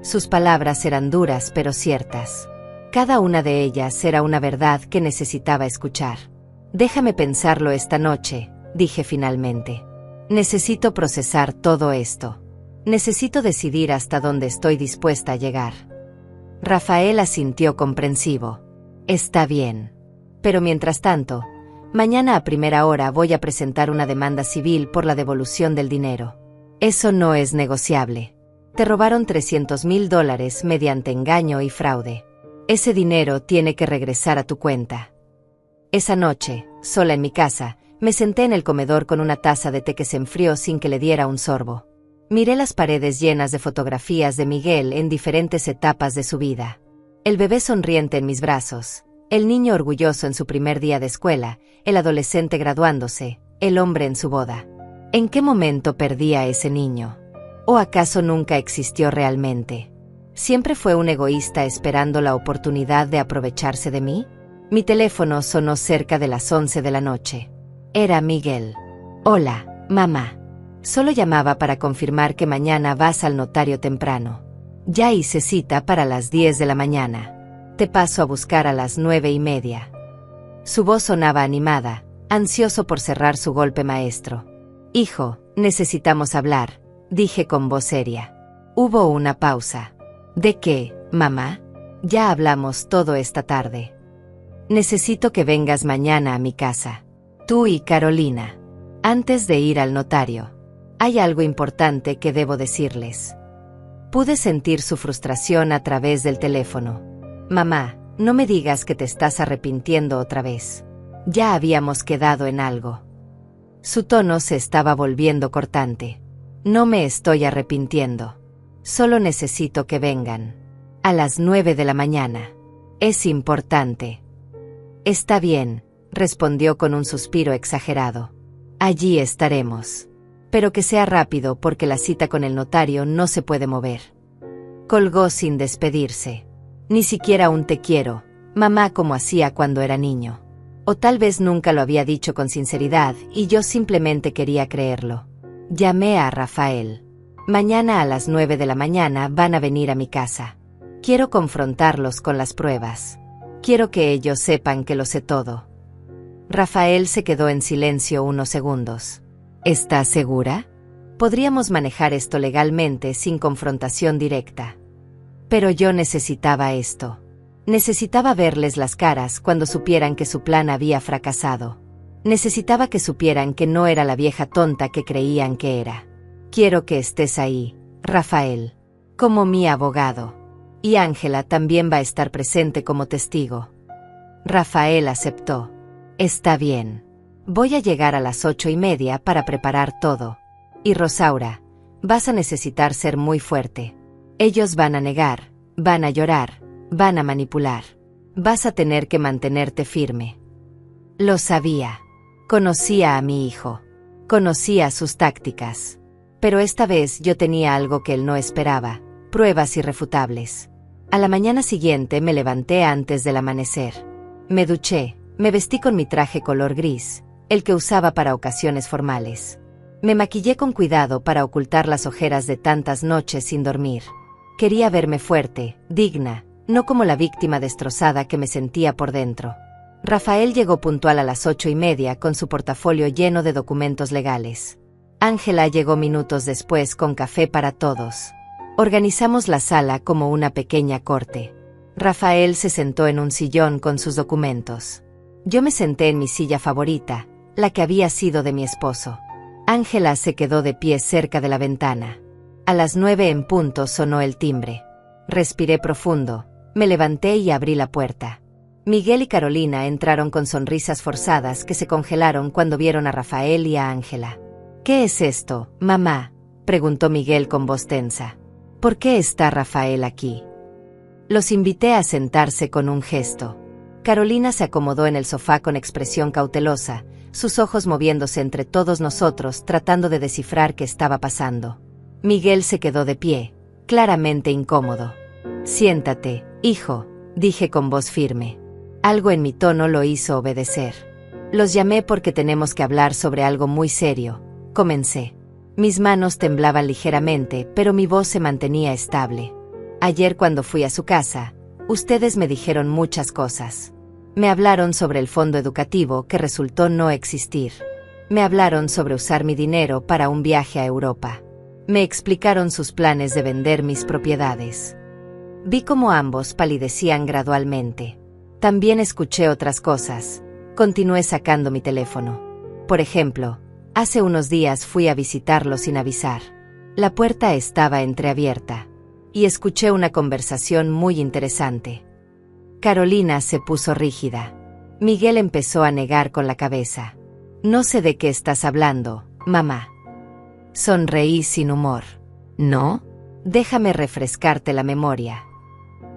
Sus palabras eran duras pero ciertas. Cada una de ellas era una verdad que necesitaba escuchar. Déjame pensarlo esta noche, dije finalmente. Necesito procesar todo esto. Necesito decidir hasta dónde estoy dispuesta a llegar. Rafael asintió comprensivo. Está bien. Pero mientras tanto, mañana a primera hora voy a presentar una demanda civil por la devolución del dinero. Eso no es negociable. Te robaron $300,000 mediante engaño y fraude. Ese dinero tiene que regresar a tu cuenta. Esa noche, sola en mi casa, me senté en el comedor con una taza de té que se enfrió sin que le diera un sorbo. Miré las paredes llenas de fotografías de Miguel en diferentes etapas de su vida. El bebé sonriente en mis brazos, el niño orgulloso en su primer día de escuela, el adolescente graduándose, el hombre en su boda. ¿En qué momento perdí a ese niño? ¿O acaso nunca existió realmente? ¿Siempre fue un egoísta esperando la oportunidad de aprovecharse de mí? Mi teléfono sonó cerca de las 11 de la noche. Era Miguel. Hola, mamá. Solo llamaba para confirmar que mañana vas al notario temprano. Ya hice cita para las 10 de la mañana. Te paso a buscar a las 9:30. Su voz sonaba animada, ansioso por cerrar su golpe maestro. Hijo, necesitamos hablar, dije con voz seria. Hubo una pausa. ¿De qué, mamá? Ya hablamos todo esta tarde. Necesito que vengas mañana a mi casa. Tú y Carolina. Antes de ir al notario. Hay algo importante que debo decirles. Pude sentir su frustración a través del teléfono. Mamá, no me digas que te estás arrepintiendo otra vez. Ya habíamos quedado en algo. Su tono se estaba volviendo cortante. No me estoy arrepintiendo. Solo necesito que vengan. A las 9 de la mañana. Es importante. Está bien, respondió con un suspiro exagerado. Allí estaremos. Pero que sea rápido porque la cita con el notario no se puede mover. Colgó sin despedirse. Ni siquiera un te quiero, mamá, como hacía cuando era niño. O tal vez nunca lo había dicho con sinceridad y yo simplemente quería creerlo. Llamé a Rafael. Mañana a las 9 de la mañana van a venir a mi casa. Quiero confrontarlos con las pruebas. Quiero que ellos sepan que lo sé todo. Rafael se quedó en silencio unos segundos. ¿Estás segura? Podríamos manejar esto legalmente sin confrontación directa. Pero yo necesitaba esto. Necesitaba verles las caras cuando supieran que su plan había fracasado. Necesitaba que supieran que no era la vieja tonta que creían que era. Quiero que estés ahí, Rafael, como mi abogado. Y Ángela también va a estar presente como testigo. Rafael aceptó. Está bien. Voy a llegar a las 8:30 para preparar todo. Y Rosaura, vas a necesitar ser muy fuerte. Ellos van a negar, van a llorar, van a manipular. Vas a tener que mantenerte firme. Lo sabía. Conocía a mi hijo. Conocía sus tácticas. Pero esta vez yo tenía algo que él no esperaba, pruebas irrefutables. A la mañana siguiente me levanté antes del amanecer. Me duché, me vestí con mi traje color gris, el que usaba para ocasiones formales. Me maquillé con cuidado para ocultar las ojeras de tantas noches sin dormir. Quería verme fuerte, digna, no como la víctima destrozada que me sentía por dentro. Rafael llegó puntual a las 8:30 con su portafolio lleno de documentos legales. Ángela llegó minutos después con café para todos. Organizamos la sala como una pequeña corte. Rafael se sentó en un sillón con sus documentos. Yo me senté en mi silla favorita, la que había sido de mi esposo. Ángela se quedó de pie cerca de la ventana. A las 9 en punto sonó el timbre. Respiré profundo, me levanté y abrí la puerta. Miguel y Carolina entraron con sonrisas forzadas que se congelaron cuando vieron a Rafael y a Ángela. «¿Qué es esto, mamá?», preguntó Miguel con voz tensa. «¿Por qué está Rafael aquí?». Los invité a sentarse con un gesto. Carolina se acomodó en el sofá con expresión cautelosa, sus ojos moviéndose entre todos nosotros tratando de descifrar qué estaba pasando. Miguel se quedó de pie, claramente incómodo. «Siéntate, hijo», dije con voz firme. Algo en mi tono lo hizo obedecer. «Los llamé porque tenemos que hablar sobre algo muy serio», comencé. Mis manos temblaban ligeramente, pero mi voz se mantenía estable. «Ayer cuando fui a su casa, ustedes me dijeron muchas cosas. Me hablaron sobre el fondo educativo que resultó no existir. Me hablaron sobre usar mi dinero para un viaje a Europa. Me explicaron sus planes de vender mis propiedades». Vi cómo ambos palidecían gradualmente. También escuché otras cosas. Continué sacando mi teléfono. Por ejemplo, hace unos días fui a visitarlo sin avisar. La puerta estaba entreabierta. Y escuché una conversación muy interesante. Carolina se puso rígida. Miguel empezó a negar con la cabeza. «No sé de qué estás hablando, mamá». Sonreí sin humor. «¿No? Déjame refrescarte la memoria».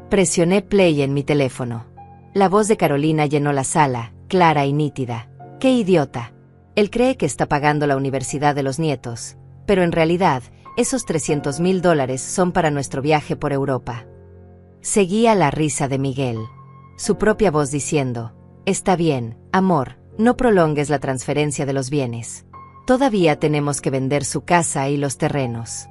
Presioné play en mi teléfono. La voz de Carolina llenó la sala, clara y nítida. «¡Qué idiota! Él cree que está pagando la universidad de los nietos, pero en realidad, esos $300,000 son para nuestro viaje por Europa». Seguía la risa de Miguel. Su propia voz diciendo: «Está bien, amor, no prolongues la transferencia de los bienes. Todavía tenemos que vender su casa y los terrenos».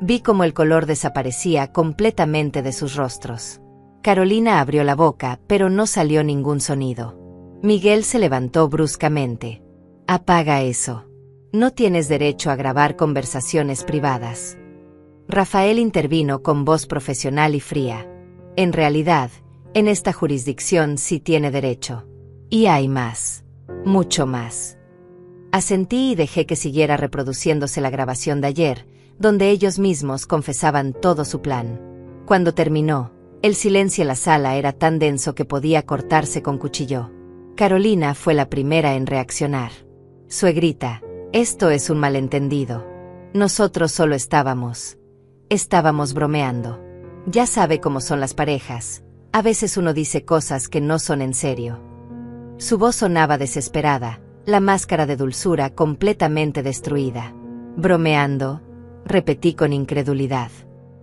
Vi cómo el color desaparecía completamente de sus rostros. Carolina abrió la boca, pero no salió ningún sonido. Miguel se levantó bruscamente. «Apaga eso. No tienes derecho a grabar conversaciones privadas». Rafael intervino con voz profesional y fría. «En realidad, en esta jurisdicción sí tiene derecho. Y hay más. Mucho más». Asentí y dejé que siguiera reproduciéndose la grabación de ayer, donde ellos mismos confesaban todo su plan. Cuando terminó, el silencio en la sala era tan denso que podía cortarse con cuchillo. Carolina fue la primera en reaccionar. «Suegrita, esto es un malentendido. Nosotros solo estábamos bromeando. Ya sabe cómo son las parejas, a veces uno dice cosas que no son en serio». Su voz sonaba desesperada, la máscara de dulzura completamente destruida. «¿Bromeando?», repetí con incredulidad.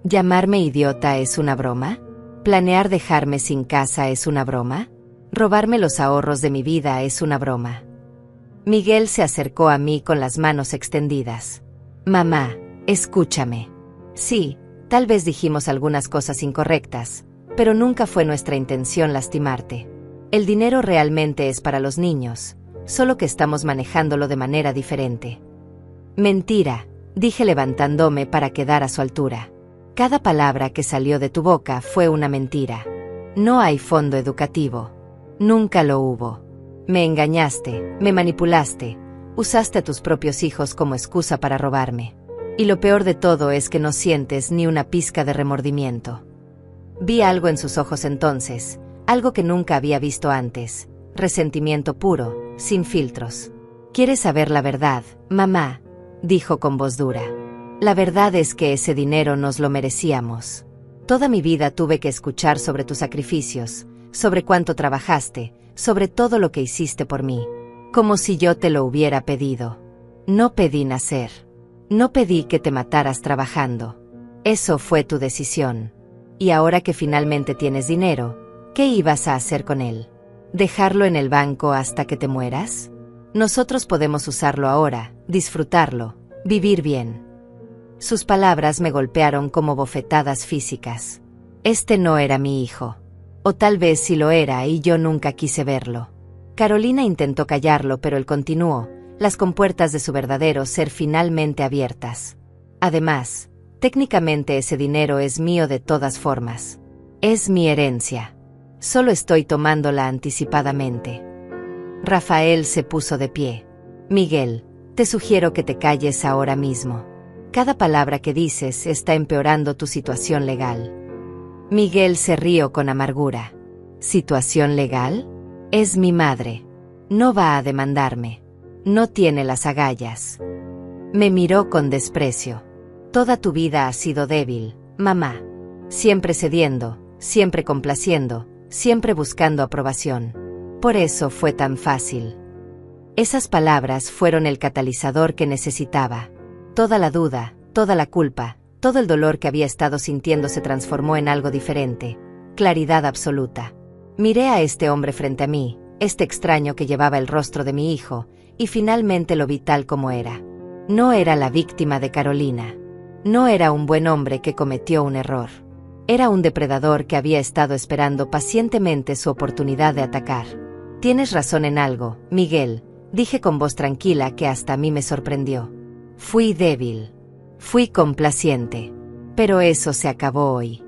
«¿Llamarme idiota es una broma? ¿Planear dejarme sin casa es una broma? ¿Robarme los ahorros de mi vida es una broma?». Miguel se acercó a mí con las manos extendidas. «Mamá, escúchame. Sí, tal vez dijimos algunas cosas incorrectas, pero nunca fue nuestra intención lastimarte. El dinero realmente es para los niños, solo que estamos manejándolo de manera diferente». «Mentira», dije levantándome para quedar a su altura. «Cada palabra que salió de tu boca fue una mentira. No hay fondo educativo. Nunca lo hubo. Me engañaste, me manipulaste, usaste a tus propios hijos como excusa para robarme. Y lo peor de todo es que no sientes ni una pizca de remordimiento». Vi algo en sus ojos entonces, algo que nunca había visto antes, resentimiento puro, sin filtros. «¿Quieres saber la verdad, mamá?», dijo con voz dura. «La verdad es que ese dinero nos lo merecíamos. Toda mi vida tuve que escuchar sobre tus sacrificios, sobre cuánto trabajaste, sobre todo lo que hiciste por mí, como si yo te lo hubiera pedido. No pedí nacer. No pedí que te mataras trabajando. Eso fue tu decisión. Y ahora que finalmente tienes dinero, ¿qué ibas a hacer con él? ¿Dejarlo en el banco hasta que te mueras? Nosotros podemos usarlo ahora, disfrutarlo, vivir bien. Sus palabras me golpearon como bofetadas físicas. Este no era mi hijo. O tal vez sí lo era y yo nunca quise verlo. Carolina intentó callarlo, pero él continuó, las compuertas de su verdadero ser finalmente abiertas. Además, técnicamente ese dinero es mío de todas formas. Es mi herencia. Solo estoy tomándola anticipadamente. Rafael se puso de pie. Miguel, te sugiero que te calles ahora mismo. Cada palabra que dices está empeorando tu situación legal. Miguel se rió con amargura. ¿Situación legal? Es mi madre. No va a demandarme. No tiene las agallas. Me miró con desprecio. Toda tu vida has sido débil, mamá. Siempre cediendo, siempre complaciendo, siempre buscando aprobación. Por eso fue tan fácil. Esas palabras fueron el catalizador que necesitaba. Toda la duda, toda la culpa, todo el dolor que había estado sintiendo se transformó en algo diferente. Claridad absoluta. Miré a este hombre frente a mí, este extraño que llevaba el rostro de mi hijo, y finalmente lo vi tal como era. No era la víctima de Carolina. No era un buen hombre que cometió un error. Era un depredador que había estado esperando pacientemente su oportunidad de atacar. Tienes razón en algo, Miguel, dije con voz tranquila que hasta a mí me sorprendió. Fui débil. Fui complaciente. Pero eso se acabó hoy.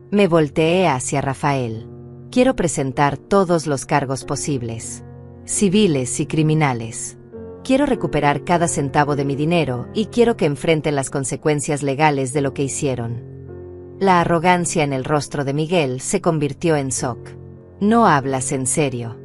Me volteé hacia Rafael. Quiero presentar todos los cargos posibles. Civiles y criminales. Quiero recuperar cada centavo de mi dinero y quiero que enfrenten las consecuencias legales de lo que hicieron. La arrogancia en el rostro de Miguel se convirtió en shock. No hablas en serio.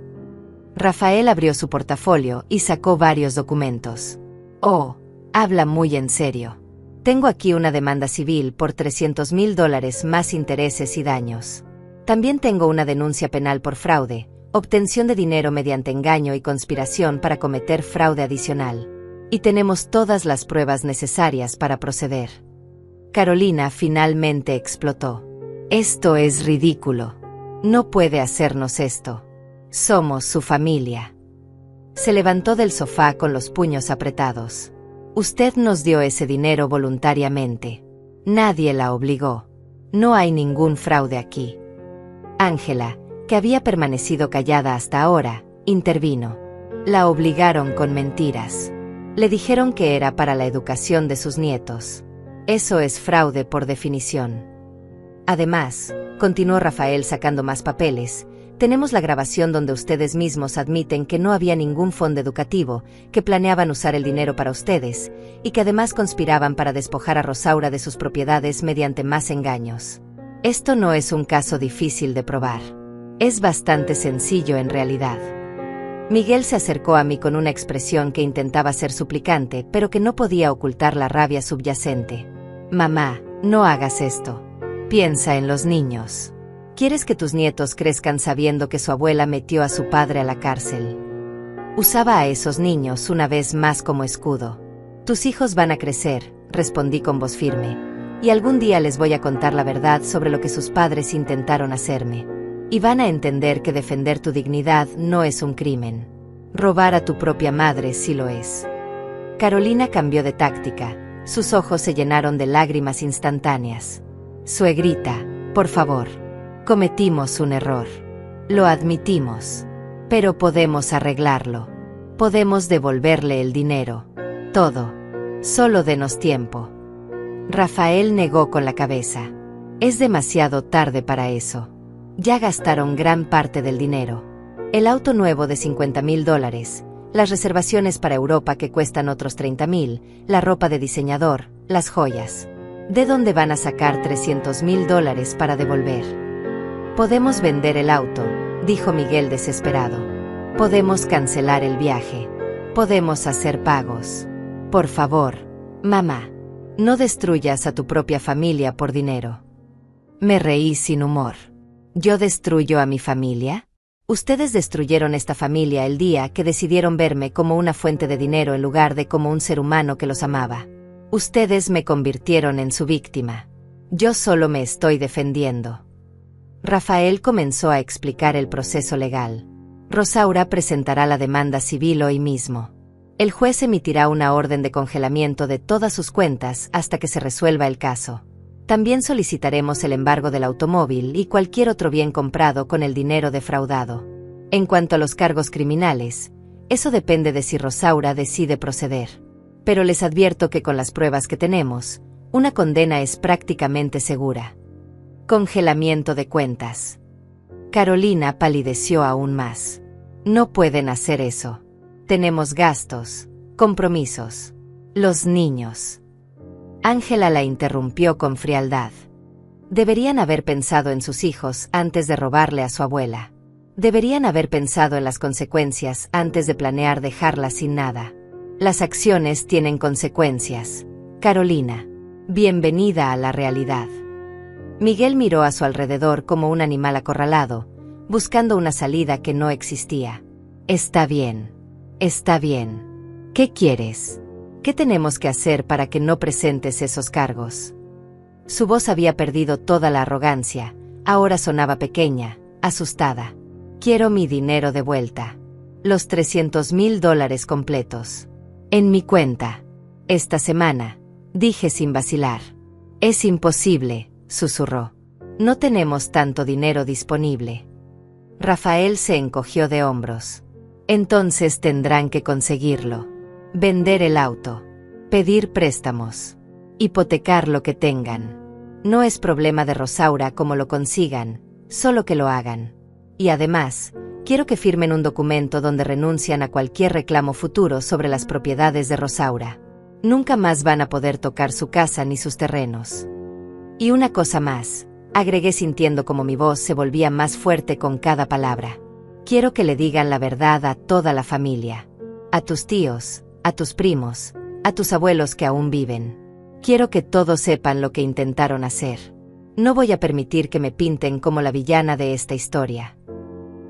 Rafael abrió su portafolio y sacó varios documentos. Oh, habla muy en serio. Tengo aquí una demanda civil por $300,000 más intereses y daños. También tengo una denuncia penal por fraude, obtención de dinero mediante engaño y conspiración para cometer fraude adicional. Y tenemos todas las pruebas necesarias para proceder. Carolina finalmente explotó. Esto es ridículo. No puede hacernos esto. Somos su familia. Se levantó del sofá con los puños apretados. Usted nos dio ese dinero voluntariamente. Nadie la obligó. No hay ningún fraude aquí. Ángela, que había permanecido callada hasta ahora, intervino. La obligaron con mentiras. Le dijeron que era para la educación de sus nietos. Eso es fraude por definición. Además, continuó Rafael sacando más papeles, tenemos la grabación donde ustedes mismos admiten que no había ningún fondo educativo, que planeaban usar el dinero para ustedes, y que además conspiraban para despojar a Rosaura de sus propiedades mediante más engaños. Esto no es un caso difícil de probar. Es bastante sencillo en realidad. Miguel se acercó a mí con una expresión que intentaba ser suplicante, pero que no podía ocultar la rabia subyacente. Mamá, no hagas esto. Piensa en los niños. ¿Quieres que tus nietos crezcan sabiendo que su abuela metió a su padre a la cárcel? Usaba a esos niños una vez más como escudo. Tus hijos van a crecer, respondí con voz firme, y algún día les voy a contar la verdad sobre lo que sus padres intentaron hacerme. Y van a entender que defender tu dignidad no es un crimen. Robar a tu propia madre sí lo es. Carolina cambió de táctica, sus ojos se llenaron de lágrimas instantáneas. Suegrita, por favor. Cometimos un error. Lo admitimos. Pero podemos arreglarlo. Podemos devolverle el dinero. Todo. Solo denos tiempo. Rafael negó con la cabeza. Es demasiado tarde para eso. Ya gastaron gran parte del dinero. El auto nuevo de $50,000, las reservaciones para Europa que cuestan otros $30,000, la ropa de diseñador, las joyas. ¿De dónde van a sacar $300,000 para devolver? Podemos vender el auto, dijo Miguel desesperado. Podemos cancelar el viaje. Podemos hacer pagos. Por favor, mamá, no destruyas a tu propia familia por dinero. Me reí sin humor. ¿Yo destruyo a mi familia? Ustedes destruyeron esta familia el día que decidieron verme como una fuente de dinero en lugar de como un ser humano que los amaba. Ustedes me convirtieron en su víctima. Yo solo me estoy defendiendo. Rafael comenzó a explicar el proceso legal. Rosaura presentará la demanda civil hoy mismo. El juez emitirá una orden de congelamiento de todas sus cuentas hasta que se resuelva el caso. También solicitaremos el embargo del automóvil y cualquier otro bien comprado con el dinero defraudado. En cuanto a los cargos criminales, eso depende de si Rosaura decide proceder. Pero les advierto que con las pruebas que tenemos, una condena es prácticamente segura. Congelamiento de cuentas. Carolina palideció aún más. No pueden hacer eso. Tenemos gastos, compromisos. Los niños. Ángela la interrumpió con frialdad. Deberían haber pensado en sus hijos antes de robarle a su abuela. Deberían haber pensado en las consecuencias antes de planear dejarla sin nada. Las acciones tienen consecuencias. Carolina, bienvenida a la realidad. Miguel miró a su alrededor como un animal acorralado, buscando una salida que no existía. Está bien. Está bien. ¿Qué quieres? ¿Qué tenemos que hacer para que no presentes esos cargos? Su voz había perdido toda la arrogancia, ahora sonaba pequeña, asustada. Quiero mi dinero de vuelta. Los $300,000 completos. En mi cuenta. Esta semana, dije sin vacilar. Es imposible, susurró. No tenemos tanto dinero disponible. Rafael se encogió de hombros. Entonces tendrán que conseguirlo. Vender el auto. Pedir préstamos. Hipotecar lo que tengan. No es problema de Rosaura cómo lo consigan, solo que lo hagan. Y además, quiero que firmen un documento donde renuncian a cualquier reclamo futuro sobre las propiedades de Rosaura. Nunca más van a poder tocar su casa ni sus terrenos. Y una cosa más, agregué sintiendo como mi voz se volvía más fuerte con cada palabra. Quiero que le digan la verdad a toda la familia. A tus tíos, a tus primos, a tus abuelos que aún viven. Quiero que todos sepan lo que intentaron hacer. No voy a permitir que me pinten como la villana de esta historia.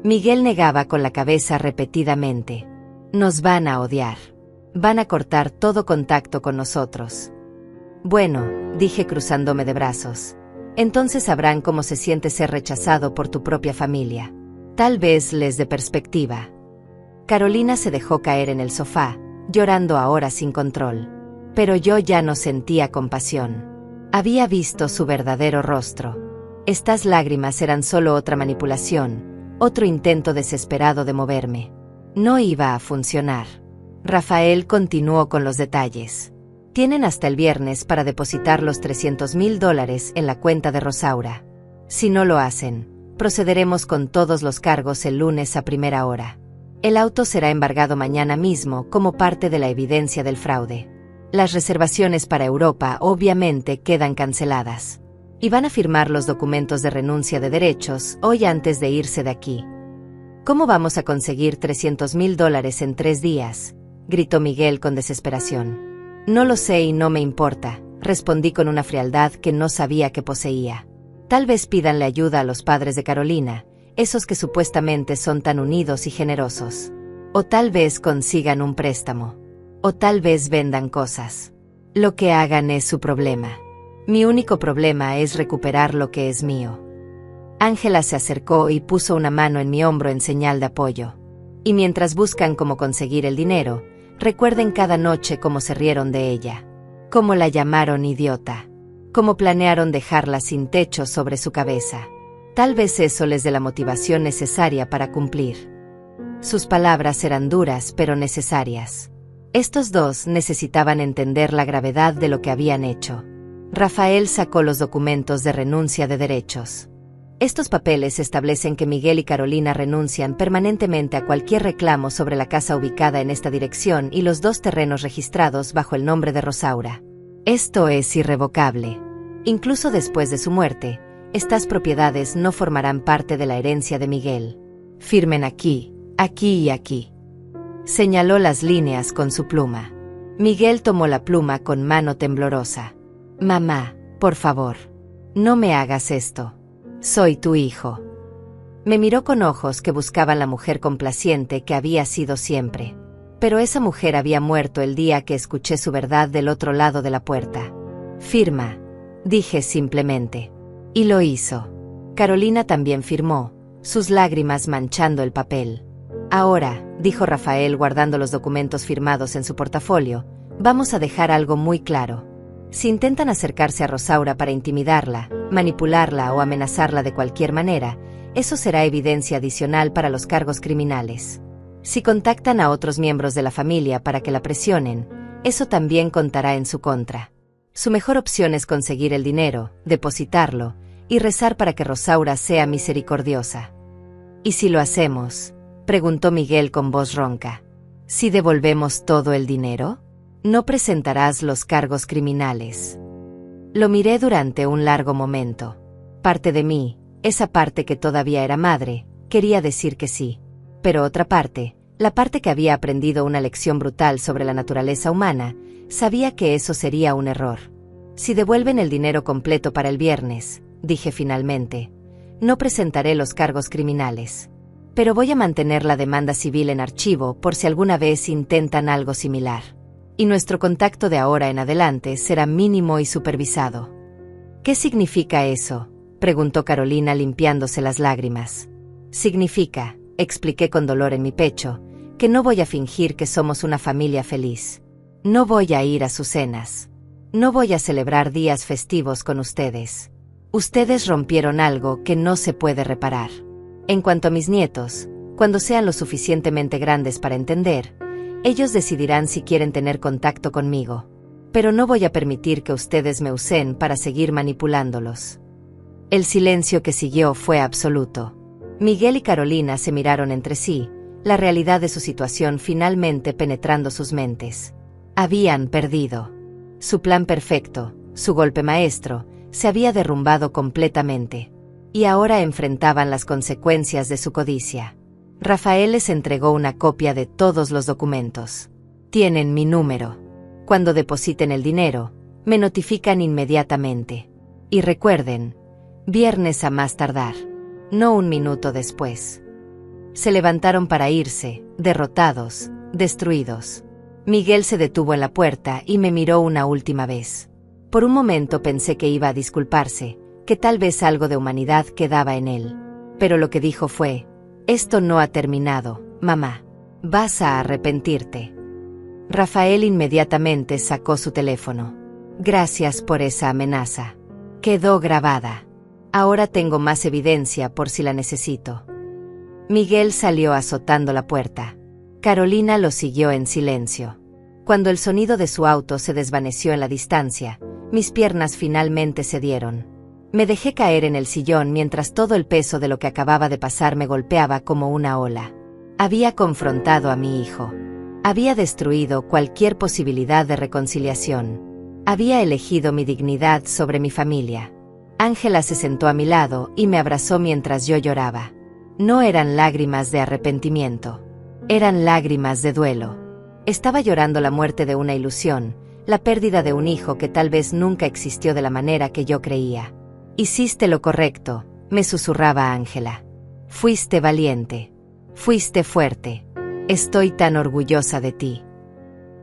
Miguel negaba con la cabeza repetidamente. Nos van a odiar. Van a cortar todo contacto con nosotros. Bueno, dije cruzándome de brazos. Entonces sabrán cómo se siente ser rechazado por tu propia familia. Tal vez les dé perspectiva. Carolina se dejó caer en el sofá, llorando ahora sin control. Pero yo ya no sentía compasión. Había visto su verdadero rostro. Estas lágrimas eran solo otra manipulación, otro intento desesperado de moverme. No iba a funcionar. Rafael continuó con los detalles. Tienen hasta el viernes para depositar los $300,000 en la cuenta de Rosaura. Si no lo hacen, procederemos con todos los cargos el lunes a primera hora. El auto será embargado mañana mismo como parte de la evidencia del fraude. Las reservaciones para Europa obviamente quedan canceladas. Y van a firmar los documentos de renuncia de derechos hoy antes de irse de aquí. ¿Cómo vamos a conseguir $300,000 en 3 días? Gritó Miguel con desesperación. No lo sé y no me importa, respondí con una frialdad que no sabía que poseía. Tal vez pídanle ayuda a los padres de Carolina, esos que supuestamente son tan unidos y generosos. O tal vez consigan un préstamo. O tal vez vendan cosas. Lo que hagan es su problema. Mi único problema es recuperar lo que es mío. Ángela se acercó y puso una mano en mi hombro en señal de apoyo. Y mientras buscan cómo conseguir el dinero, recuerden cada noche cómo se rieron de ella. Cómo la llamaron idiota. Cómo planearon dejarla sin techo sobre su cabeza. Tal vez eso les dé la motivación necesaria para cumplir. Sus palabras eran duras pero necesarias. Estos dos necesitaban entender la gravedad de lo que habían hecho. Rafael sacó los documentos de renuncia de derechos. Estos papeles establecen que Miguel y Carolina renuncian permanentemente a cualquier reclamo sobre la casa ubicada en esta dirección y los 2 terrenos registrados bajo el nombre de Rosaura. Esto es irrevocable. Incluso después de su muerte, estas propiedades no formarán parte de la herencia de Miguel. Firmen aquí, aquí y aquí. Señaló las líneas con su pluma. Miguel tomó la pluma con mano temblorosa. Mamá, por favor, no me hagas esto. Soy tu hijo. Me miró con ojos que buscaban la mujer complaciente que había sido siempre. Pero esa mujer había muerto el día que escuché su verdad del otro lado de la puerta. Firma, dije simplemente. Y lo hizo. Carolina también firmó, sus lágrimas manchando el papel. Ahora, dijo Rafael guardando los documentos firmados en su portafolio, vamos a dejar algo muy claro. Si intentan acercarse a Rosaura para intimidarla, manipularla o amenazarla de cualquier manera, eso será evidencia adicional para los cargos criminales. Si contactan a otros miembros de la familia para que la presionen, eso también contará en su contra. Su mejor opción es conseguir el dinero, depositarlo, y rezar para que Rosaura sea misericordiosa. ¿Y si lo hacemos?, preguntó Miguel con voz ronca. ¿Si devolvemos todo el dinero? No presentarás los cargos criminales. Lo miré durante un largo momento. Parte de mí, esa parte que todavía era madre, quería decir que sí. Pero otra parte, la parte que había aprendido una lección brutal sobre la naturaleza humana, sabía que eso sería un error. Si devuelven el dinero completo para el viernes, dije finalmente, no presentaré los cargos criminales. Pero voy a mantener la demanda civil en archivo por si alguna vez intentan algo similar. Y nuestro contacto de ahora en adelante será mínimo y supervisado. ¿Qué significa eso?, preguntó Carolina limpiándose las lágrimas. Significa, expliqué con dolor en mi pecho, que no voy a fingir que somos una familia feliz. No voy a ir a sus cenas. No voy a celebrar días festivos con ustedes. Ustedes rompieron algo que no se puede reparar. En cuanto a mis nietos, cuando sean lo suficientemente grandes para entender, ellos decidirán si quieren tener contacto conmigo. Pero no voy a permitir que ustedes me usen para seguir manipulándolos. El silencio que siguió fue absoluto. Miguel y Carolina se miraron entre sí, la realidad de su situación finalmente penetrando sus mentes. Habían perdido. Su plan perfecto, su golpe maestro, se había derrumbado completamente. Y ahora enfrentaban las consecuencias de su codicia. Rafael les entregó una copia de todos los documentos. Tienen mi número. Cuando depositen el dinero, me notifican inmediatamente. Y recuerden, viernes a más tardar, no un minuto después. Se levantaron para irse, derrotados, destruidos. Miguel se detuvo en la puerta y me miró una última vez. Por un momento pensé que iba a disculparse, que tal vez algo de humanidad quedaba en él. Pero lo que dijo fue, esto no ha terminado, mamá. Vas a arrepentirte. Rafael inmediatamente sacó su teléfono. Gracias por esa amenaza. Quedó grabada. Ahora tengo más evidencia por si la necesito. Miguel salió azotando la puerta. Carolina lo siguió en silencio. Cuando el sonido de su auto se desvaneció en la distancia, mis piernas finalmente cedieron. Me dejé caer en el sillón mientras todo el peso de lo que acababa de pasar me golpeaba como una ola. Había confrontado a mi hijo. Había destruido cualquier posibilidad de reconciliación. Había elegido mi dignidad sobre mi familia. Ángela se sentó a mi lado y me abrazó mientras yo lloraba. No eran lágrimas de arrepentimiento. Eran lágrimas de duelo. Estaba llorando la muerte de una ilusión, la pérdida de un hijo que tal vez nunca existió de la manera que yo creía. Hiciste lo correcto, me susurraba Ángela. Fuiste valiente. Fuiste fuerte. Estoy tan orgullosa de ti.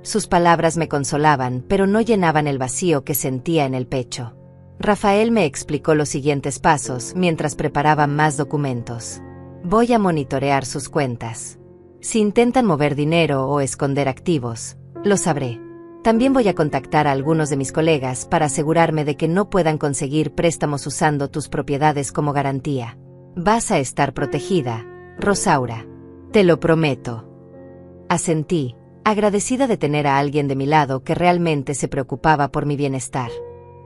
Sus palabras me consolaban, pero no llenaban el vacío que sentía en el pecho. Rafael me explicó los siguientes pasos mientras preparaba más documentos. Voy a monitorear sus cuentas. Si intentan mover dinero o esconder activos, lo sabré. También voy a contactar a algunos de mis colegas para asegurarme de que no puedan conseguir préstamos usando tus propiedades como garantía. Vas a estar protegida, Rosaura. Te lo prometo. Asentí, agradecida de tener a alguien de mi lado que realmente se preocupaba por mi bienestar.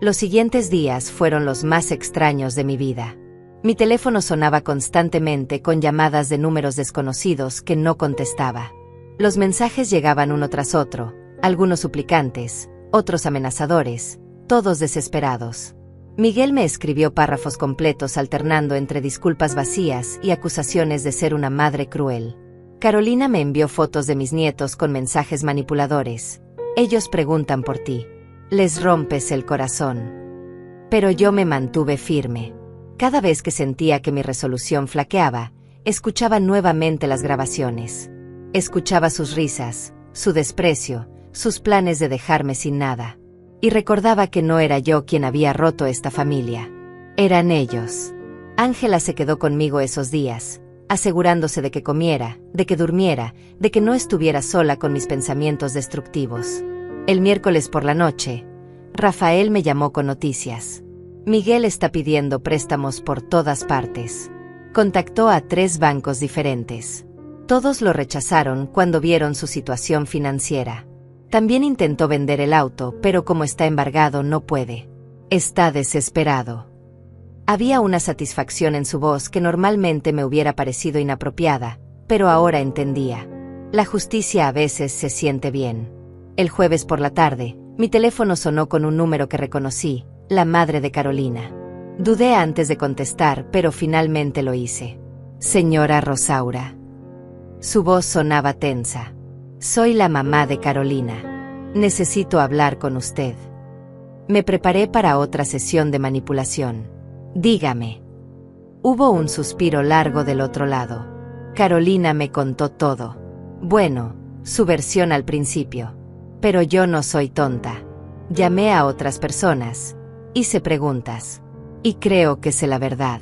Los siguientes días fueron los más extraños de mi vida. Mi teléfono sonaba constantemente con llamadas de números desconocidos que no contestaba. Los mensajes llegaban uno tras otro, algunos suplicantes, otros amenazadores, todos desesperados. Miguel me escribió párrafos completos alternando entre disculpas vacías y acusaciones de ser una madre cruel. Carolina me envió fotos de mis nietos con mensajes manipuladores. Ellos preguntan por ti. Les rompes el corazón. Pero yo me mantuve firme. Cada vez que sentía que mi resolución flaqueaba, escuchaba nuevamente las grabaciones. Escuchaba sus risas, su desprecio, sus planes de dejarme sin nada. Y recordaba que no era yo quien había roto esta familia. Eran ellos. Ángela se quedó conmigo esos días, asegurándose de que comiera, de que durmiera, de que no estuviera sola con mis pensamientos destructivos. El miércoles por la noche, Rafael me llamó con noticias. Miguel está pidiendo préstamos por todas partes. Contactó a 3 bancos diferentes. Todos lo rechazaron cuando vieron su situación financiera. También intentó vender el auto, pero como está embargado no puede. Está desesperado. Había una satisfacción en su voz que normalmente me hubiera parecido inapropiada, pero ahora entendía. La justicia a veces se siente bien. El jueves por la tarde, mi teléfono sonó con un número que reconocí, la madre de Carolina. Dudé antes de contestar, pero finalmente lo hice. Señora Rosaura. Su voz sonaba tensa. Soy la mamá de Carolina. Necesito hablar con usted. Me preparé para otra sesión de manipulación. Dígame. Hubo un suspiro largo del otro lado. Carolina me contó todo. Bueno, su versión al principio. Pero yo no soy tonta. Llamé a otras personas. Hice preguntas. Y creo que sé la verdad.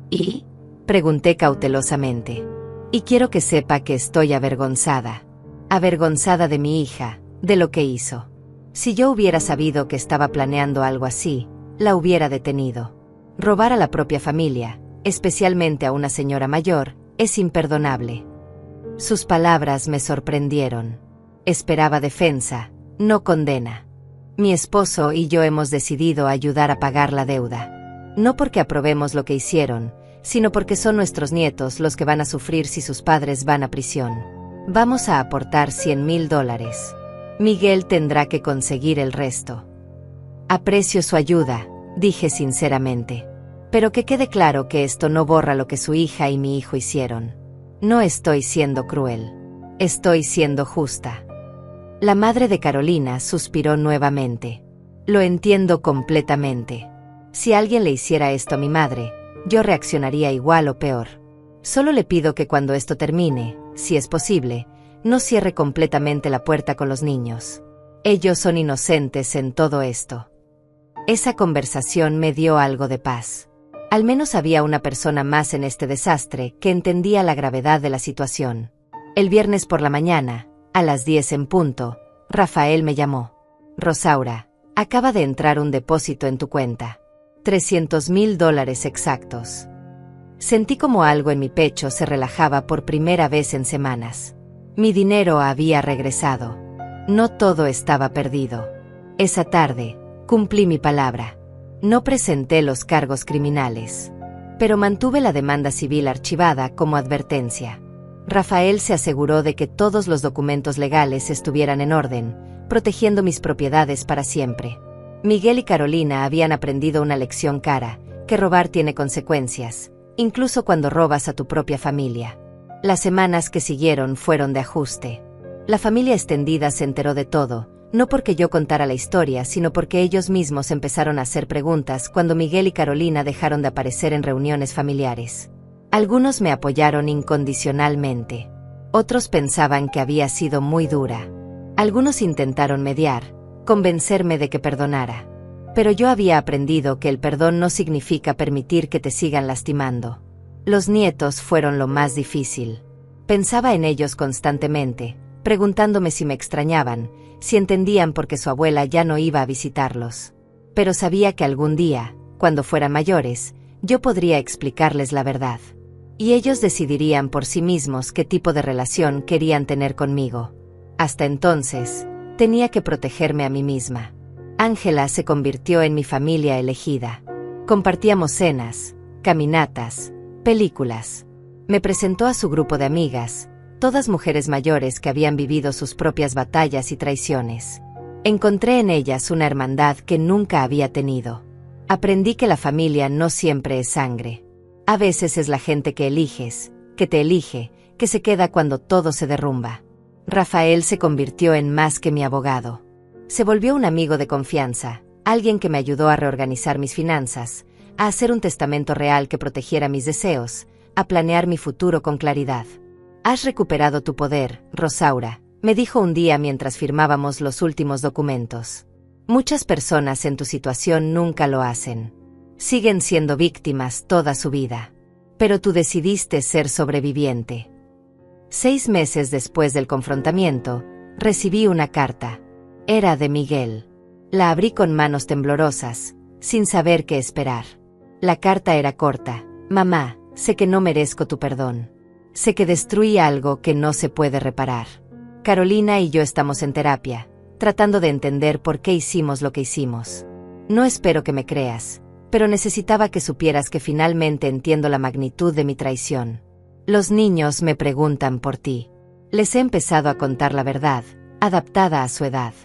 ¿Y? Pregunté cautelosamente. Y quiero que sepa que estoy avergonzada. Avergonzada de mi hija, de lo que hizo. Si yo hubiera sabido que estaba planeando algo así, la hubiera detenido. Robar a la propia familia, especialmente a una señora mayor, es imperdonable. Sus palabras me sorprendieron. Esperaba defensa, no condena. Mi esposo y yo hemos decidido ayudar a pagar la deuda. No porque aprobemos lo que hicieron, sino porque son nuestros nietos los que van a sufrir si sus padres van a prisión. Vamos a aportar $100,000. Miguel tendrá que conseguir el resto. Aprecio su ayuda, dije sinceramente. Pero que quede claro que esto no borra lo que su hija y mi hijo hicieron. No estoy siendo cruel. Estoy siendo justa. La madre de Carolina suspiró nuevamente. Lo entiendo completamente. Si alguien le hiciera esto a mi madre, yo reaccionaría igual o peor. Solo le pido que cuando esto termine, si es posible, no cierre completamente la puerta con los niños. Ellos son inocentes en todo esto. Esa conversación me dio algo de paz. Al menos había una persona más en este desastre que entendía la gravedad de la situación. El viernes por la mañana, a las 10 en punto, Rafael me llamó. Rosaura, acaba de entrar un depósito en tu cuenta. $300,000 exactos. Sentí como algo en mi pecho se relajaba por primera vez en semanas. Mi dinero había regresado. No todo estaba perdido. Esa tarde, cumplí mi palabra. No presenté los cargos criminales, pero mantuve la demanda civil archivada como advertencia. Rafael se aseguró de que todos los documentos legales estuvieran en orden, protegiendo mis propiedades para siempre. Miguel y Carolina habían aprendido una lección cara, que robar tiene consecuencias, incluso cuando robas a tu propia familia. Las semanas que siguieron fueron de ajuste. La familia extendida se enteró de todo, no porque yo contara la historia, sino porque ellos mismos empezaron a hacer preguntas cuando Miguel y Carolina dejaron de aparecer en reuniones familiares. Algunos me apoyaron incondicionalmente. Otros pensaban que había sido muy dura. Algunos intentaron mediar, convencerme de que perdonara. Pero yo había aprendido que el perdón no significa permitir que te sigan lastimando. Los nietos fueron lo más difícil. Pensaba en ellos constantemente, preguntándome si me extrañaban, si entendían por qué su abuela ya no iba a visitarlos. Pero sabía que algún día, cuando fueran mayores, yo podría explicarles la verdad. Y ellos decidirían por sí mismos qué tipo de relación querían tener conmigo. Hasta entonces, tenía que protegerme a mí misma. Ángela se convirtió en mi familia elegida. Compartíamos cenas, caminatas, películas. Me presentó a su grupo de amigas, todas mujeres mayores que habían vivido sus propias batallas y traiciones. Encontré en ellas una hermandad que nunca había tenido. Aprendí que la familia no siempre es sangre. A veces es la gente que eliges, que te elige, que se queda cuando todo se derrumba. Rafael se convirtió en más que mi abogado. Se volvió un amigo de confianza, alguien que me ayudó a reorganizar mis finanzas, a hacer un testamento real que protegiera mis deseos, a planear mi futuro con claridad. Has recuperado tu poder, Rosaura, me dijo un día mientras firmábamos los últimos documentos. Muchas personas en tu situación nunca lo hacen. Siguen siendo víctimas toda su vida. Pero tú decidiste ser sobreviviente. 6 meses después del confrontamiento, recibí una carta. Era de Miguel. La abrí con manos temblorosas, sin saber qué esperar. La carta era corta. Mamá, sé que no merezco tu perdón. Sé que destruí algo que no se puede reparar. Carolina y yo estamos en terapia, tratando de entender por qué hicimos lo que hicimos. No espero que me creas, pero necesitaba que supieras que finalmente entiendo la magnitud de mi traición. Los niños me preguntan por ti. Les he empezado a contar la verdad, adaptada a su edad.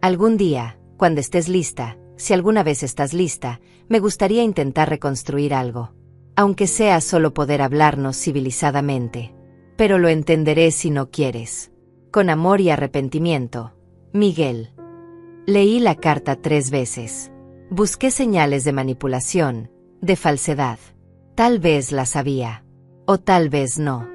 Algún día, cuando estés lista, si alguna vez estás lista, me gustaría intentar reconstruir algo. Aunque sea solo poder hablarnos civilizadamente. Pero lo entenderé si no quieres. Con amor y arrepentimiento, Miguel. Leí la carta 3 veces. Busqué señales de manipulación, de falsedad. Tal vez las había. O tal vez no.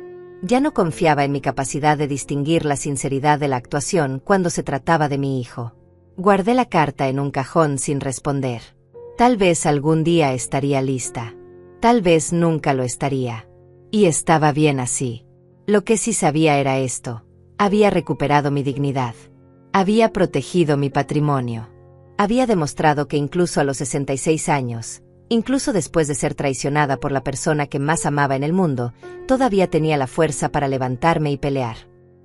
Ya no confiaba en mi capacidad de distinguir la sinceridad de la actuación cuando se trataba de mi hijo. Guardé la carta en un cajón sin responder. Tal vez algún día estaría lista. Tal vez nunca lo estaría. Y estaba bien así. Lo que sí sabía era esto. Había recuperado mi dignidad. Había protegido mi patrimonio. Había demostrado que incluso a los 66 años, incluso después de ser traicionada por la persona que más amaba en el mundo, todavía tenía la fuerza para levantarme y pelear.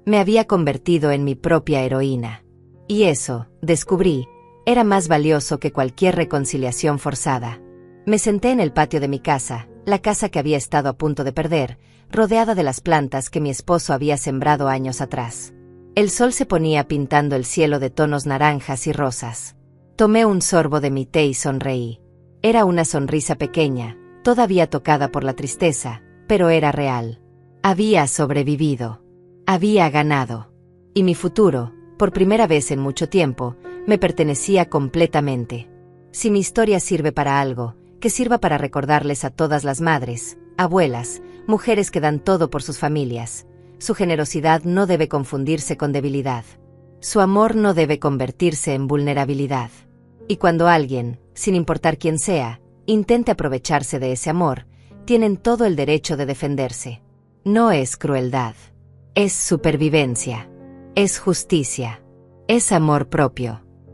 Me había convertido en mi propia heroína. Y eso, descubrí, era más valioso que cualquier reconciliación forzada. Me senté en el patio de mi casa, la casa que había estado a punto de perder, rodeada de las plantas que mi esposo había sembrado años atrás. El sol se ponía pintando el cielo de tonos naranjas y rosas. Tomé un sorbo de mi té y sonreí. Era una sonrisa pequeña, todavía tocada por la tristeza, pero era real. Había sobrevivido. Había ganado. Y mi futuro, por primera vez en mucho tiempo, me pertenecía completamente. Si mi historia sirve para algo, que sirva para recordarles a todas las madres, abuelas, mujeres que dan todo por sus familias. Su generosidad no debe confundirse con debilidad. Su amor no debe convertirse en vulnerabilidad. Y cuando alguien, sin importar quién sea, intente aprovecharse de ese amor, tienen todo el derecho de defenderse. No es crueldad. Es supervivencia. Es justicia. Es amor propio.